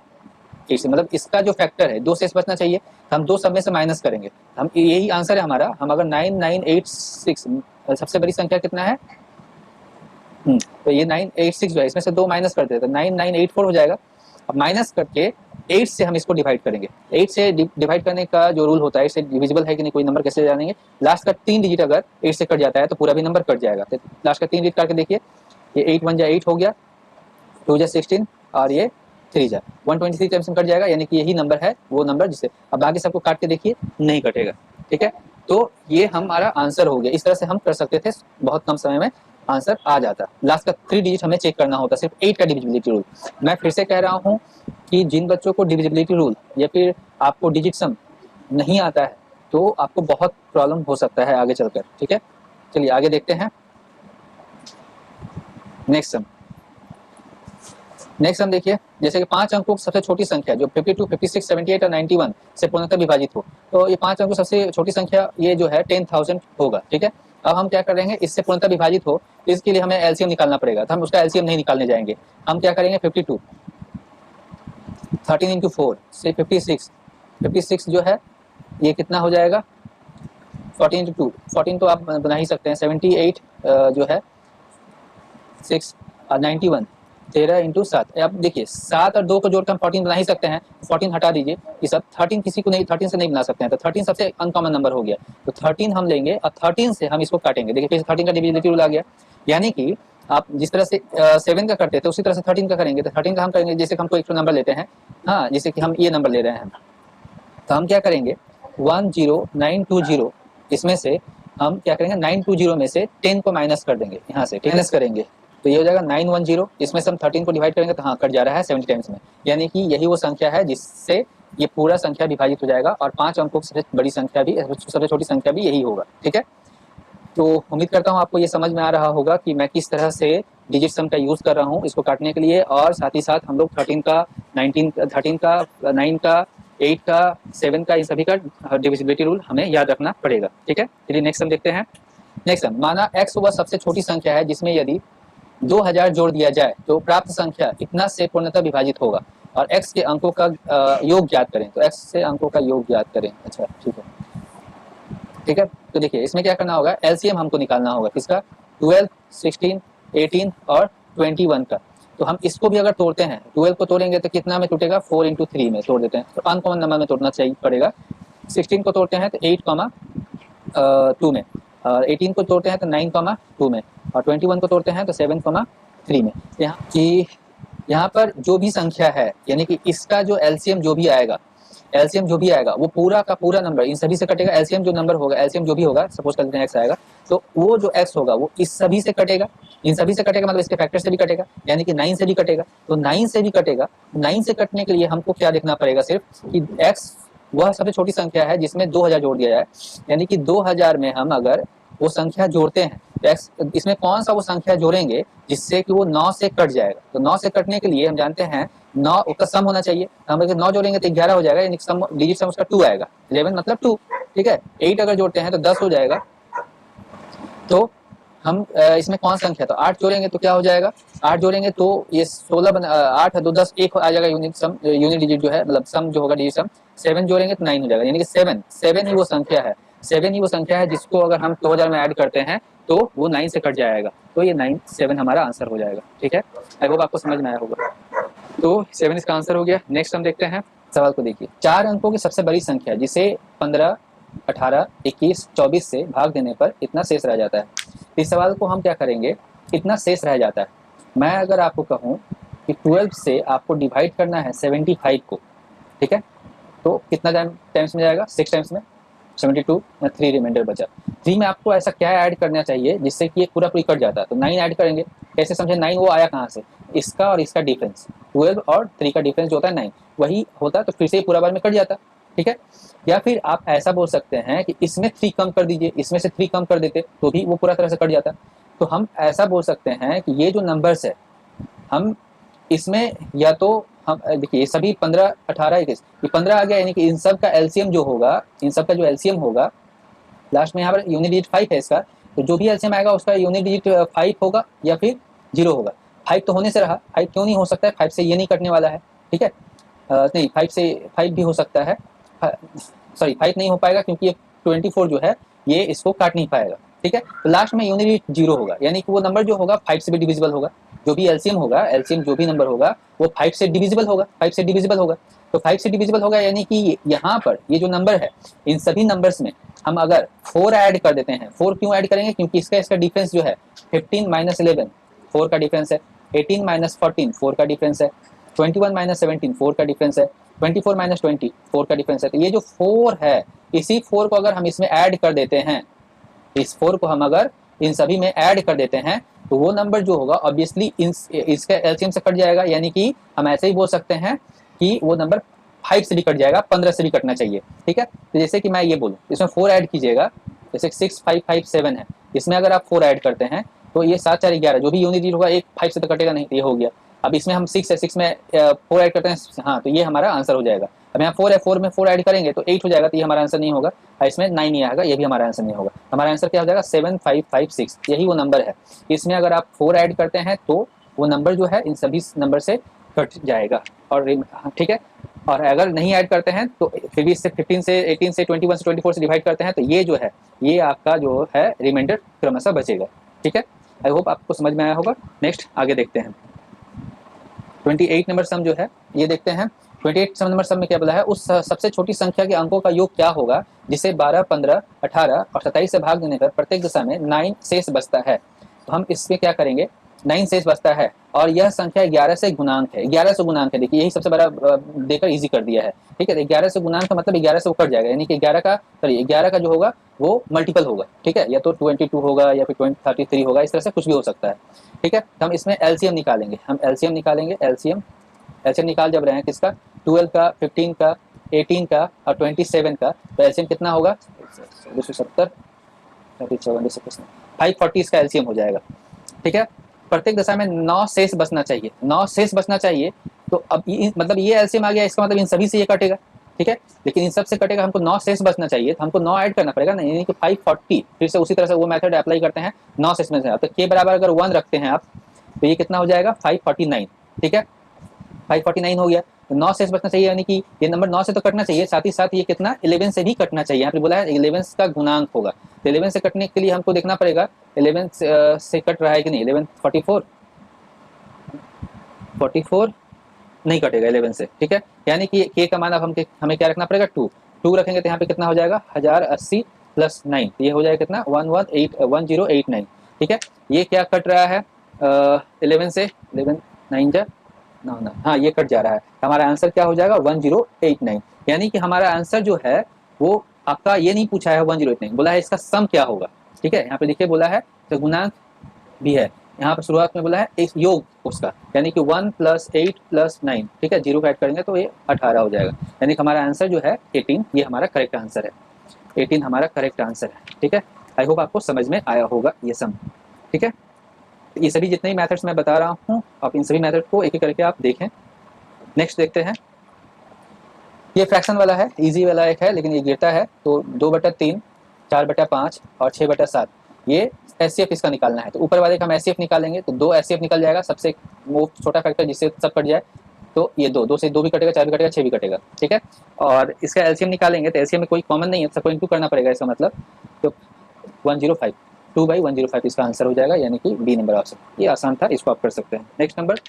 8 से, मतलब इसका जो फैक्टर है 2 शेष बचना चाहिए, हम 2 सब में से माइनस करेंगे, हम यही आंसर है हमारा। हम अगर 9986 सबसे बड़ी संख्या कितना है, तो ये 986 जो है इसमें से 2 माइनस कर देते हैं, 9984 हो जाएगा। अब माइनस करके 8 से हम इसको डिवाइड करेंगे। 8 से डिवाइड करने का जो रूल होता है, 8 से डिविजिबल है कि नहीं कोई नंबर कैसे जानेंगे, लास्ट का 3 डिजिट अगर 8 से कट जाता है तो पूरा भी नंबर कट जाएगा। तो लास्ट का 3 डिजिट करके देखिए, ये 8 1 जा 8 हो गया, 2 जा 16 और ये 3 जा 123 टाइम्स में कट जाएगा, यानी कि यही नंबर है वो नंबर जिसे, अब बाकी सबको काट के देखिए नहीं कटेगा, ठीक है। तो ये हमारा आंसर हो गया। इस तरह से हम कर सकते थे, बहुत कम समय में आंसर आ जाता। लास्ट का 3 डिजिट हमें चेक करना होता, सिर्फ 8 का डिविजिबिलिटी रूल। मैं फिर से कह रहा हूँ कि जिन बच्चों को डिविजिबिलिटी रूल या फिर आपको डिजिट सम नहीं आता है तो आपको बहुत प्रॉब्लम हो सकता है आगे चलकर, ठीक है। चलिए आगे देखते हैं नेक्स्ट सम देखिए, जैसे कि 5 अंकों की सबसे छोटी संख्या जो 52 56 78 और 91 से पूर्णतः विभाजित हो, तो ये 5 अंकों सबसे छोटी संख्या ये जो है 10,000 होगा, ठीक है। अब हम क्या करेंगे, इससे पूर्णतः विभाजित हो, इसके लिए हमें एलसीएम निकालना पड़ेगा, तो हम उसका एलसीएम नहीं निकालने जाएंगे। हम क्या करेंगे 52 13 इंटू 4 से 56 जो है ये कितना हो जाएगा 14 इंटू 2, 14 तो आप बना ही सकते हैं, 78 जो है 6 और 91, 13 इंटू 7। अब देखिए 7 और 2 को जोड़कर हम 14 बना ही सकते हैं, 14 हटा दीजिए, ये सब 13 किसी को नहीं, 13 से नहीं बना सकते हैं, तो 13 सबसे अनकॉमन नंबर हो गया, तो 13 हम लेंगे और 13 से हम इसको काटेंगे। देखिए फिर 13 का डिविजिबिलिटी रूल आ गया, यानी कि आप जिस तरह से 7 का करते थे उसी तरह से 13 का करेंगे। तो 13 का हम करेंगे, जैसे कि हमको एक नंबर लेते हैं, हाँ जैसे कि हम ये नंबर ले रहे हैं, तो हम क्या करेंगे 10920, इसमें से हम क्या करेंगे 920 में से 10 को माइनस कर देंगे, यहाँ से माइनस करेंगे, तो ये हो जाएगा 910, इसमें से हम 13 को डिवाइड करेंगे तो हाँ कट जा रहा है 70 टाइम्स में, यानी कि यही वो संख्या है जिससे ये पूरा संख्या विभाजित हो जाएगा, और 5 अंकों की सबसे बड़ी संख्या भी, सबसे छोटी संख्या भी यही होगा। ठीक है, तो उम्मीद करता हूँ आपको ये समझ में आ रहा होगा कि मैं किस तरह से डिजिट सम का यूज़ कर रहा हूँ इसको काटने के लिए, और साथ ही साथ हम लोग 13 का 13 का 9 का 8 का 7 का इन सभी का डिविजिबिलिटी रूल हमें याद रखना पड़ेगा। ठीक है, चलिए नेक्स्ट सम देखते हैं। नेक्स्ट सम, माना x वह सबसे छोटी संख्या है जिसमें यदि 2000 जोड़ दिया जाए तो प्राप्त संख्या इतना से पूर्णतः विभाजित होगा, और x के अंकों का योग ज्ञात करें, तो x से अंकों का योग ज्ञात करें। अच्छा ठीक है, ठीक है, तो देखिए इसमें क्या करना होगा, एलसीएम हमको निकालना होगा किसका, 12, 16, 18 और 21 का। तो हम इसको भी अगर तोड़ते हैं, 12 को तोड़ेंगे तो कितना में टूटेगा, 4 इंटू 3 में तोड़ देते हैं, तो अनकॉमन नंबर में तोड़ना चाहिए पड़ेगा। 16 को तोड़ते हैं तो 8, 2 में, और 18 को तोड़ते हैं तो 9, 2 में, और 21 को तोड़ते हैं तो 7, 3 में। यहाँ पर जो भी संख्या है, यानी कि इसका जो एलसीएम जो भी आएगा, एलसीएम जो भी आएगा वो पूरा का पूरा नंबर इन सभी से कटेगा। एलसीएम जो नंबर होगा, एलसीएम जो भी होगा, सपोज कर लेते हैं एक्स आएगा, तो वो जो एक्स होगा वो इस सभी से कटेगा, इन सभी से कटेगा, मतलब इसके फैक्टर से भी कटेगा, यानी कि 9 से भी कटेगा, तो 9 से भी कटेगा। 9 से कटने के लिए हमको क्या देखना पड़ेगा, सिर्फ कि एक्स वह सबसे छोटी संख्या है जिसमें 2000 जोड़ दिया जाए, यानी कि 2000 में हम अगर वो संख्या जोड़ते हैं तो एक्स, इसमें कौन सा वो संख्या जोड़ेंगे जिससे कि वो 9 से कट जाएगा। तो 9 से कटने के लिए हम जानते हैं 9 उसका सम होना चाहिए, हम अगर 9 जोड़ेंगे तो 11 हो जाएगा, यानी सम डिजिट सम उसका 2 आएगा, 11 मतलब 2। ठीक है, 8 अगर जोड़ते हैं तो 10 हो जाएगा, तो हम इसमें कौन संख्या, तो 8 जोड़ेंगे तो क्या हो जाएगा, 8 जोड़ेंगे तो ये 16 बन 8 है 2 10 1 आ जाएगा, यूनिट सम, यूनिट डिजिट जो है, मतलब सम जो होगा डिजिट सम। 7 जोड़ेंगे तो 9 हो जाएगा, यानी कि 7 ही वो संख्या है, 7 ही वो संख्या है जिसको अगर हम 2000 में ऐड करते हैं तो वो 9 से कट जाएगा, तो ये 9 7 हमारा आंसर हो जाएगा। ठीक है, आई होप आपको समझ में आया होगा, तो 7 इसका आंसर हो गया। नेक्स्ट हम देखते हैं सवाल को, देखिए 4 अंकों की सबसे बड़ी संख्या जिसे 15, 18, 21, 24 से भाग देने पर इतना शेष रह जाता है। इस सवाल को हम क्या करेंगे, इतना शेष रह जाता है, मैं अगर आपको कहूँ कि 12 से आपको डिवाइड करना है 75 को, ठीक है, तो कितना टाइम्स में जाएगा, 6 टाइम्स में, 72 या 3 रिमाइंडर बचा। 3 में आपको ऐसा क्या ऐड करना चाहिए जिससे कि ये पूरा पूरी कट जाता है, तो 9 ऐड करेंगे। कैसे समझे, 9 वो आया कहाँ से, इसका और इसका डिफरेंस, 12 और 3 का डिफरेंस जो होता है 9, वही होता है, तो फिर से पूरा बार में कट जाता। ठीक है, या फिर आप ऐसा बोल सकते हैं कि इसमें 3 कम कर दीजिए, इसमें से 3 कम कर देते तो भी वो पूरा तरह से कट जाता। तो हम ऐसा बोल सकते हैं कि ये जो नंबर्स है, हम इसमें या तो हम देखिए सभी 15, 18, 21, ये 15 आ गया, यानी कि इन सब का एलसीएम जो होगा, इन सब का जो एलसीएम होगा, लास्ट में यहाँ पर यूनिट डिजिट 5 है इसका, तो जो भी एलसीएम आएगा उसका यूनिट डिजिट 5 होगा या फिर 0 होगा। 5 तो होने से रहा, 5 क्यों नहीं हो सकता है, 5 से ये नहीं कटने वाला है। ठीक है, नहीं 5 से 5 भी हो सकता है, सॉरी 5 नहीं हो पाएगा क्योंकि ये 24 जो है ये इसको काट नहीं पाएगा। ठीक है, तो लास्ट में यूनिट डिजिट 0 होगा, यानी कि वो नंबर जो होगा 5 से भी डिविजिबल होगा, जो भी एलसीएम होगा, एलसीएम जो भी नंबर होगा वो 5 से डिविजिबल होगा, 5 से डिविजिबल होगा, तो 5 से डिविजिबल होगा, यानी कि यहाँ पर ये जो नंबर है, इन सभी नंबर्स में हम अगर 4 ऐड कर देते हैं, 4 क्यों ऐड करेंगे, क्योंकि इसका डिफरेंस जो है 15 माइनस 11 4 का डिफरेंस है, 18 माइनस 14 4 का डिफरेंस है, 21 माइनस 17 4 का डिफरेंस है, 24 माइनस 20 4 का डिफरेंस है। तो ये जो 4 है, इसी 4 को अगर हम इसमें ऐड कर देते हैं, इस 4 को हम अगर इन सभी में ऐड कर देते हैं, तो वो नंबर जो होगा ऑब्वियसली इसका एलसीएम से कट जाएगा, यानी कि हम ऐसे ही बोल सकते हैं कि वो नंबर 5 से भी कट जाएगा, 15 से भी कटना चाहिए। ठीक है, तो जैसे कि मैं ये बोलूँ, इसमें 4 ऐड कीजिएगा, जैसे 6, 5, 5, 7 है, इसमें अगर आप 4 ऐड करते हैं तो ये 7, 4, 11, जो भी यूनिट डिजिट होगा, एक 5 से तो कटेगा नहीं, ये हो गया। अब इसमें हम 6 है, 6 में 4 ऐड करते हैं, हाँ, तो ये हमारा आंसर हो जाएगा। अब यहाँ 4 है, 4 में 4 ऐड करेंगे तो 8 हो जाएगा, तो ये हमारा आंसर नहीं होगा, इसमें 9 ही आएगा, ये भी हमारा आंसर नहीं होगा। हमारा आंसर क्या हो जाएगा, 7, 5, 5, 6, यही वो नंबर है। इसमें अगर आप 4 ऐड करते हैं तो वो नंबर जो है इन सभी नंबर से कट जाएगा। और ठीक है, और अगर नहीं ऐड करते हैं तो फिर भी इससे 15 से 18 से 21 से 24 से डिवाइड करते हैं तो ये जो है ये आपका जो है रिमाइंडर क्रमशः बचेगा। ठीक है, आई होप आपको समझ में आया होगा। नेक्स्ट आगे देखते हैं 28 नंबर सम जो है ये देखते हैं। 28 नंबर सम में क्या बोला है, उस सबसे छोटी संख्या के अंकों का योग क्या होगा जिसे 12, 15, 18 और 27 से भाग देने पर प्रत्येक दशा में 9 शेष बचता है। तो हम इसमें क्या करेंगे, 9 शेष बचता है और यह संख्या 11 से गुणांक है। 11 से गुणांक है, देखिए यही सबसे बड़ा देकर इजी कर दिया है। ठीक है, 11 से गुणांक का मतलब 11 से वो कट जाएगा, यानी कि 11 का सॉरी 11 का जो होगा वो मल्टीपल होगा। ठीक है, या तो 22 होगा या फिर 33 होगा, इस तरह से कुछ भी हो सकता है। ठीक है, हम इसमें एलसीएम निकालेंगे, हम एलसीएम निकालेंगे। एलसीएम निकाल जब रहे हैं किसका, 12 का, 15 का, 18 का और 27 का, तो एलसीएम कितना होगा 270, 540 इसका एलसीएम हो जाएगा। ठीक है, प्रत्येक दशा में 9 शेष बचना चाहिए, 9 शेष बचना चाहिए। तो अब मतलब ये एलसीएम आ गया, इसका मतलब इन सभी से ये कटेगा। ठीक है, लेकिन इन सब से कटेगा, हमको 9 शेष बचना चाहिए तो हमको 9 ऐड करना पड़ेगा ना, यानी कि 540। फिर से उसी तरह से वो मेथड अप्लाई करते हैं, 9 शेष में से तो के बराबर अगर 1 रखते हैं आप तो ये कितना हो जाएगा 549। ठीक है, 549 हो गया, तो 9 शेष बचना चाहिए, यानी कि ये नंबर 9 से तो कटना चाहिए, साथ ही साथ ये कितना 11 से भी कटना चाहिए। यहाँ पे बोला है 11 का गुणांक होगा, तो 11 से कटने के लिए हमको देखना पड़ेगा 11 से कट रहा है कि नहीं। 11 44 नहीं कटेगा 11 से। ठीक है, यानी कि के का मान अब हमें क्या रखना पड़ेगा 2 रखेंगे तो यहाँ पे कितना हो जाएगा 1080 प्लस 9, ये हो जाएगा कितना 1089। ठीक है, ये क्या कट रहा है 11 से, 11 9 जा ना, हाँ ये कट जा रहा है, हमारा आंसर क्या हो जाएगा 1089। यानी कि हमारा आंसर जो है वो आपका ये नहीं पूछा है 1089, बोला है इसका सम क्या होगा। ठीक है, यहाँ पे देखिए बोला है तो गुणांक भी है, यहाँ पर शुरुआत में बोला है एक योग उसका, यानी कि 1 + 8 + 9। ठीक है, 0 का ऐड करेंगे तो ये 18 हो जाएगा, यानी कि हमारा आंसर जो है 18, ये हमारा करेक्ट आंसर है। 18 हमारा करेक्ट आंसर है। ठीक है, आई होप आपको समझ में आया होगा ये सम। ठीक है, ये सभी जितने भी मेथड्स मैं बता रहा हूँ आप इन सभी मेथड को एक एक करके आप देखें। नेक्स्ट देखते हैं, ये फ्रैक्शन वाला है, इजी वाला एक है, लेकिन ये गिरता है तो 2/3, 4/5 और 6/7, ये एचसीएफ इसका निकालना है। तो ऊपर वाले का हम एचसीएफ निकालेंगे तो 2 एचसीएफ निकल जाएगा, सबसे वो छोटा फैक्टर जिससे सब कट जाए, तो ये 2 से 2 भी कटेगा, 4 भी कटेगा, 6 भी कटेगा। ठीक है, और इसका एलसीएम निकालेंगे तो एलसीएम में कोई कॉमन नहीं है, सबको इंटू करना पड़ेगा, इसका मतलब तो 105, 2/105 इसका आंसर हो जाएगा, यानी कि बी नंबर ऑप्शन। ये आसान था, इसको आप कर सकते हैं। नेक्स्ट नंबर,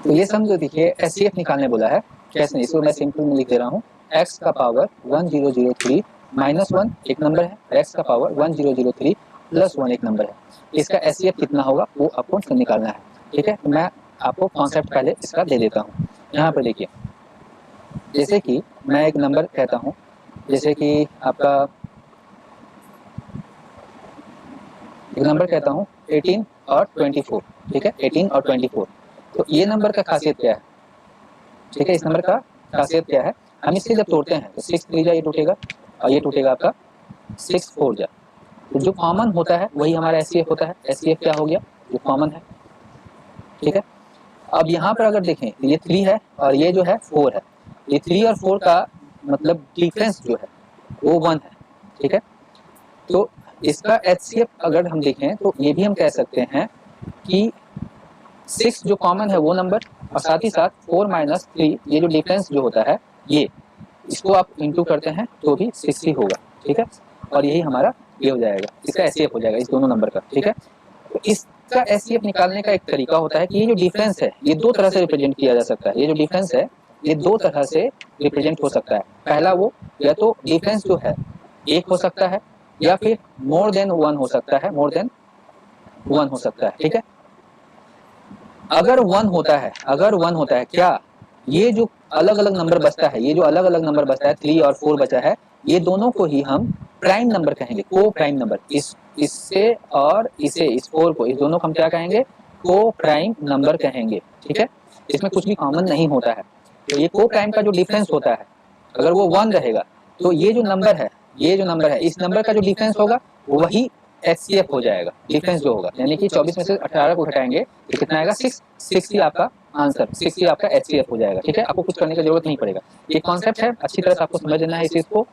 तो ये समझो देखिए एचसीएफ निकालने बोला है, कैसे नहीं, इसको मैं सिंपल में लिख दे रहा हूँ, x का पावर 1003 -1 एक नंबर है, x का पावर 1003 + 1 एक नंबर है। इसका एचसीएफ कितना होगा वो आपको निकालना है। ठीक है, मैं आपको कॉन्सेप्ट पहले इसका दे देता हूँ। यहाँ पर देखिए, जैसे कि मैं एक नंबर कहता हूँ, जैसे कि आपका एक नंबर कहता हूँ 18 और 24। ठीक है, 18 और 24, तो ये नंबर का खासियत क्या है। ठीक है, इस नंबर का खासियत क्या है, हम इसके जब तोड़ते हैं तो 6 3 जा ये टूटेगा और ये टूटेगा आपका 6 4 जा, तो जो कॉमन होता है वही हमारा एचसीएफ होता है। एचसीएफ क्या हो गया, जो कॉमन है। ठीक है, अब यहाँ पर अगर देखें तो ये 3 है और ये जो है 4 है, ये 3 और 4 का मतलब डिफरेंस जो है वो 1 है। ठीक है, तो इसका एचसीएफ अगर हम देखें तो ये भी हम कह सकते हैं कि 6 जो कॉमन है वो नंबर, और साथ ही साथ 4 - 3 ये जो डिफरेंस जो होता है ये, इसको आप इंटू करते हैं तो भी 60 होगा। ठीक है, और यही हमारा ये हो जाएगा, इसका एचसीएफ हो जाएगा इस दोनों नंबर का। ठीक है, तो इसका एचसीएफ निकालने का एक तरीका होता है कि ये जो डिफरेंस है ये 2 तरह से रिप्रेजेंट किया जा सकता है। ये जो डिफरेंस है ये 2 तरह से रिप्रेजेंट हो सकता है। पहला वो या तो डिफरेंस जो है 1 हो सकता है या फिर मोर देन 1 हो सकता है, मोर देन 1 हो सकता है। ठीक है, अगर 1 होता है, अगर 1 होता है, क्या ये जो अलग अलग नंबर बचता है, ये जो अलग अलग नंबर बचता है 3 और 4 बचा है, ये दोनों को ही हम प्राइम नंबर कहेंगे, को प्राइम नंबर। इससे और इसे, इस 4 को, इस दोनों को हम क्या कहेंगे, को प्राइम नंबर कहेंगे। ठीक है, इसमें कुछ भी कॉमन नहीं होता है। तो ये को प्राइम का जो डिफरेंस होता है अगर वो 1 रहेगा तो ये जो नंबर है, ये जो नंबर है, इस नंबर का जो डिफरेंस होगा वही एचसीएफ हो जाएगा, डिफरेंस जो होगा, यानी कि 24 में से 18 को घटाएंगे तो कितना आएगा 6, 6 ही आपका आंसर, 6 ही आपका एचसीएफ हो जाएगा। ठीक है, आपको कुछ करने की जरूरत नहीं पड़ेगा, ये कॉन्सेप्ट है, अच्छी तरह से आपको समझ लेना है इस चीज को।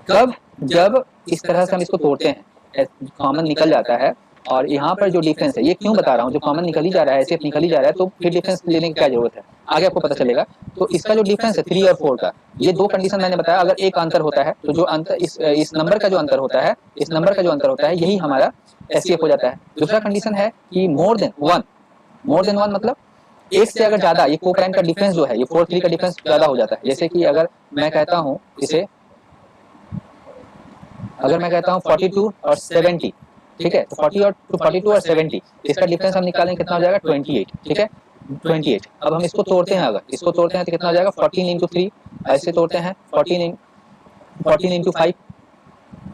कब, जब इस तरह से हम इसको तोड़ते हैं, कॉमन निकल जाता है और यहाँ पर जो डिफरेंस है, ये क्यों बता रहा हूँ, जो कॉमन निकल ही जा रहा है, एचसीएफ निकल ही जा रहा है, तो फिर डिफरेंस लेने की क्या जरूरत है, आगे आपको पता चलेगा। तो इसका जो डिफरेंस है 3 और 4 का, ये दो कंडीशन मैंने बताया, अगर एक अंतर होता है तो जो अंतर इस नंबर का जो अंतर होता है, इस नंबर का जो अंतर होता है, यही हमारा एचसीएफ हो जाता है। दूसरा कंडीशन है कि मोर देन वन मतलब एक से अगर ज्यादा, ये को प्राइम का डिफरेंस जो है, ये 4 3 का डिफरेंस ज्यादा हो जाता है। जैसे कि अगर मैं कहता हूँ इसे, अगर मैं कहता हूँ 42 और 70, ठीक है, तो 42 और 70, इसका डिफरेंस हम निकालेंगे कितना हो जाएगा 28, ठीक है 28। अब हम इसको तोड़ते हैं, अगर इसको तोड़ते हैं तो कितना हो जाएगा 14 इंटू 3, ऐसे तोड़ते हैं 14 इंटू 5,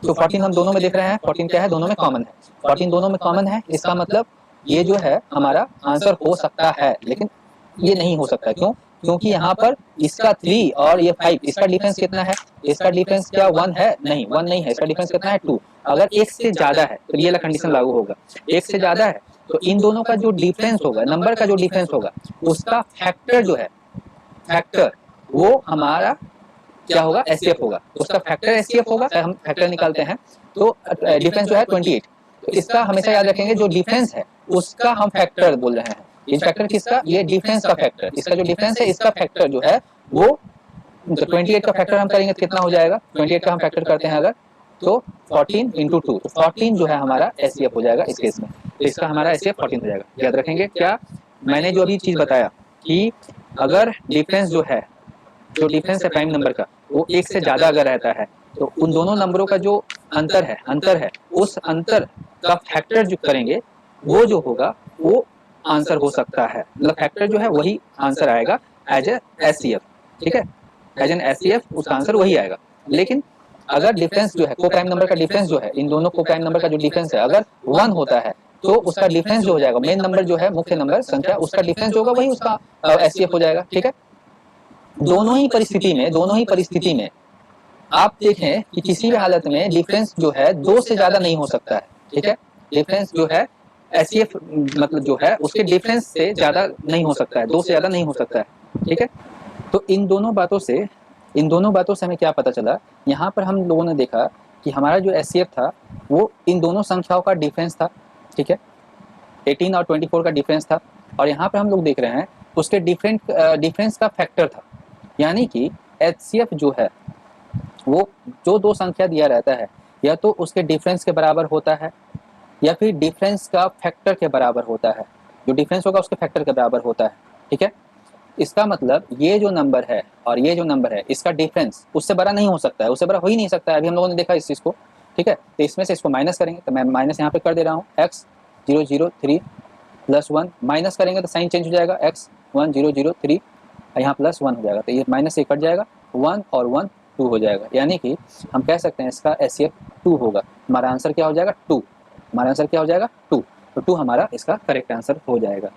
तो 14 हम दोनों में देख रहे हैं, 14 क्या है, दोनों में कॉमन है, 14 दोनों में कॉमन है, इसका मतलब ये जो है हमारा आंसर हो सकता है, लेकिन ये नहीं हो सकता। क्यों? क्योंकि यहाँ पर इसका 3 और ये 5, इसका डिफरेंस कितना है, इसका डिफरेंस क्या 1 है, नहीं 1 नहीं है, इसका डिफरेंस कितना है 2। अगर एक से ज्यादा है तो ये वाला कंडीशन लागू होगा, एक से ज्यादा है तो इन दोनों का जो डिफरेंस होगा, नंबर का जो डिफरेंस होगा, उसका फैक्टर जो है, फैक्टर वो हमारा क्या होगा, एचसीएफ होगा, उसका फैक्टर एचसीएफ होगा। हम फैक्टर निकालते हैं तो डिफरेंस जो है 28, तो इसका हमेशा याद रखेंगे, जो डिफरेंस है उसका हम फैक्टर बोल रहे हैं। ये फैक्टर किसका, ये डिफरेंस का फैक्टर, इसका जो डिफरेंस है इसका फैक्टर जो है वो, तो 28 का फैक्टर हम करेंगे तो कितना हो जाएगा, 28 का हम फैक्टर करते हैं अगर, तो 14 इंटू 2, तो 14 जो है हमारा एचसीएफ हो जाएगा इस केस में, तो इसका हमारा एचसीएफ 14 हो जाएगा। याद रखेंगे क्या मैंने जो अभी चीज बताया कि अगर डिफरेंस जो है, जो डिफरेंस है प्राइम नंबर का, वो एक से ज्यादा अगर रहता है तो उन दोनों नंबरों का जो अंतर है उस अंतर का फैक्टर जो करेंगे वो जो होगा वो आंसर हो सकता है, मतलब फैक्टर जो है वही आंसर आएगा एज ए एचसीएफ, ठीक है, एज एन एचसीएफ उसका आंसर वही आएगा। लेकिन अगर डिफरेंस जो है, को प्राइम नंबर का डिफरेंस जो है, इन दोनों को प्राइम नंबर का जो डिफरेंस है अगर 1 होता है तो उसका डिफरेंस जो हो जाएगा, मेन नंबर जो है, मुख्य नंबर संख्या, उसका डिफरेंस जो होगा वही उसका एचसीएफ हो जाएगा, ठीक है। दोनों ही परिस्थिति में आप देखें कि किसी भी हालत में डिफरेंस जो है 2 से ज्यादा नहीं हो सकता है, ठीक है, डिफरेंस जो है एचसीएफ मतलब जो है उसके डिफरेंस से ज्यादा नहीं हो सकता है, 2 से ज्यादा नहीं हो सकता है, ठीक है। तो इन दोनों बातों से हमें क्या पता चला, यहाँ पर हम लोगों ने देखा कि हमारा जो एचसीएफ था वो इन दोनों संख्याओं का डिफरेंस था, ठीक है, 18 और 24 का डिफरेंस था, और यहाँ पर हम लोग देख रहे हैं उसके डिफरेंस का फैक्टर था, यानी कि एचसीएफ जो है वो जो दो संख्या दिया रहता है या तो उसके डिफरेंस के बराबर होता है या फिर डिफरेंस का फैक्टर के बराबर होता है, जो डिफरेंस होगा उसके फैक्टर के बराबर होता है, ठीक है। इसका मतलब ये जो नंबर है और ये जो नंबर है इसका डिफरेंस उससे बड़ा नहीं हो सकता है, उससे बड़ा हो ही नहीं सकता है, अभी हम लोगों ने देखा इस चीज़ को, ठीक है। तो इसमें से इसको माइनस करेंगे, तो मैं माइनस यहाँ पे कर दे रहा हूँ, x003 प्लस 1 माइनस करेंगे तो साइन चेंज हो जाएगा, x1003 यहाँ प्लस 1 हो जाएगा, तो ये माइनस से कट जाएगा, 1 और 1 2 हो जाएगा, यानी कि हम कह सकते हैं इसका एचसीएफ 2 होगा। हमारा आंसर क्या हो जाएगा 2, हमारा आंसर क्या हो जाएगा 2, तो 2 हमारा इसका करेक्ट आंसर हो जाएगा।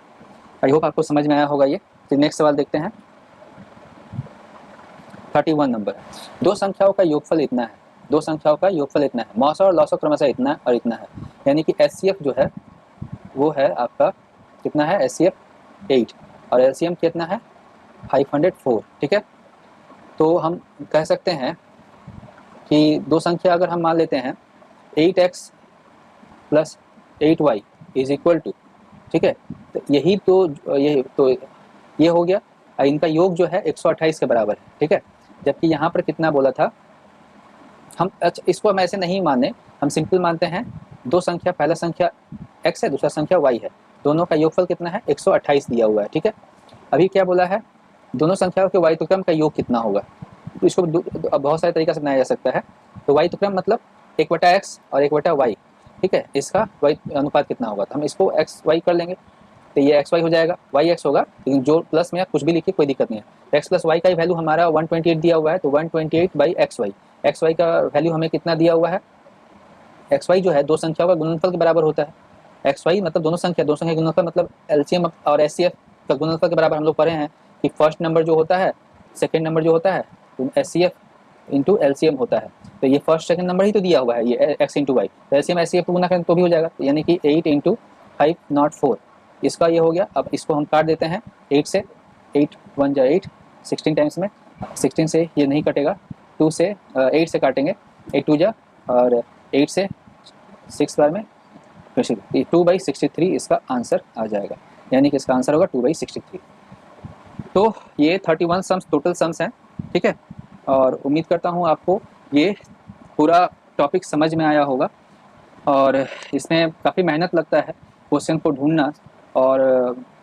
आई होप आपको समझ में आया होगा ये। तो नेक्स्ट सवाल देखते हैं, 31 नंबर, दो संख्याओं का योगफल इतना है, दो संख्याओं का योगफल इतना है, मौसा और लौसा क्रमशः इतना और इतना है, यानी कि एचसीएफ जो है वो है आपका कितना है, एचसीएफ 8 और एलसीएम कितना है 504, ठीक है। तो हम कह सकते हैं कि दो संख्या अगर हम मान लेते हैं 8x plus 8y is equal to, ठीक है, तो यही तो ये हो गया, इनका योग जो है 128 के बराबर है, ठीक है। जबकि यहाँ पर कितना बोला था हम, अच्छा इसको हम ऐसे नहीं माने, हम सिंपल मानते हैं दो संख्या, पहला संख्या x है दूसरा संख्या y है, दोनों का योगफल कितना है 128 दिया हुआ है, ठीक है। अभी क्या बोला है, दोनों संख्याओं के y तुक्रम का योग कितना होगा, तो इसको बहुत सारे तरीका से बनाया जा सकता है। तो y तुक्रम मतलब 1/x और 1/y, ठीक है, इसका y अनुपात कितना होगा, तो हम इसको x y कर लेंगे, तो ये x y हो जाएगा, y x होगा, लेकिन जो प्लस में आप कुछ भी लिखिए कोई दिक्कत नहीं है। x प्लस y का वैल्यू हमारा 128 दिया हुआ है, तो 128/xy, xy का वैल्यू हमें कितना दिया हुआ है, xy जो है दो संख्याओं का गुणनफल के बराबर होता है, xy मतलब दोनों संख्या गुणनफल, मतलब एलसीएम और एचसीएफ का गुणनफल के बराबर हम लोग पढ़े हैं कि फर्स्ट नंबर जो होता है, सेकंड नंबर जो होता है तो एचसीएफ इंटू एलसीएम होता है, तो ये फर्स्ट सेकंड नंबर ही तो दिया हुआ है, ये x इंटू वाई, तो एलसीएम एचसीएफ गुना करें तो भी हो जाएगा, यानी कि 8 इंटू 504, इसका ये हो गया। अब इसको हम काट देते हैं 8 से, 8 1 जा 8 16 टाइम्स में, 16 से ये नहीं कटेगा, 2 से 8 से काटेंगे, 8 2 जा, और 8 से 6 बार में 2/63 इसका आंसर आ जाएगा, यानी कि इसका आंसर होगा 2/63। तो ये 31 सम्स टोटल सम्स हैं, ठीक है। और उम्मीद करता हूँ आपको ये पूरा टॉपिक समझ में आया होगा। और इसमें काफ़ी मेहनत लगता है क्वेश्चन को ढूंढना और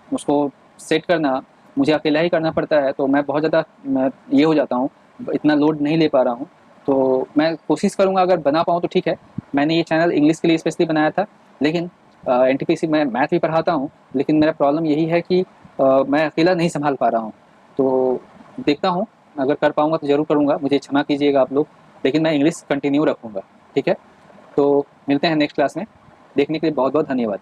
उसको सेट करना, मुझे अकेला ही करना पड़ता है, तो मैं बहुत ज़्यादा ये हो जाता हूँ, इतना लोड नहीं ले पा रहा हूँ। तो मैं कोशिश करूँगा अगर बना पाऊँ तो ठीक है। मैंने ये चैनल इंग्लिश के लिए स्पेशली बनाया था, लेकिन एनटीपीसी में मैथ भी पढ़ाता हूँ, लेकिन मेरा प्रॉब्लम यही है कि मैं अकेला नहीं संभाल पा रहा हूँ। तो देखता हूँ, अगर कर पाऊँगा तो ज़रूर करूँगा, मुझे क्षमा कीजिएगा आप लोग, लेकिन मैं इंग्लिश कंटिन्यू रखूँगा, ठीक है। तो मिलते हैं नेक्स्ट क्लास में, देखने के लिए बहुत बहुत धन्यवाद।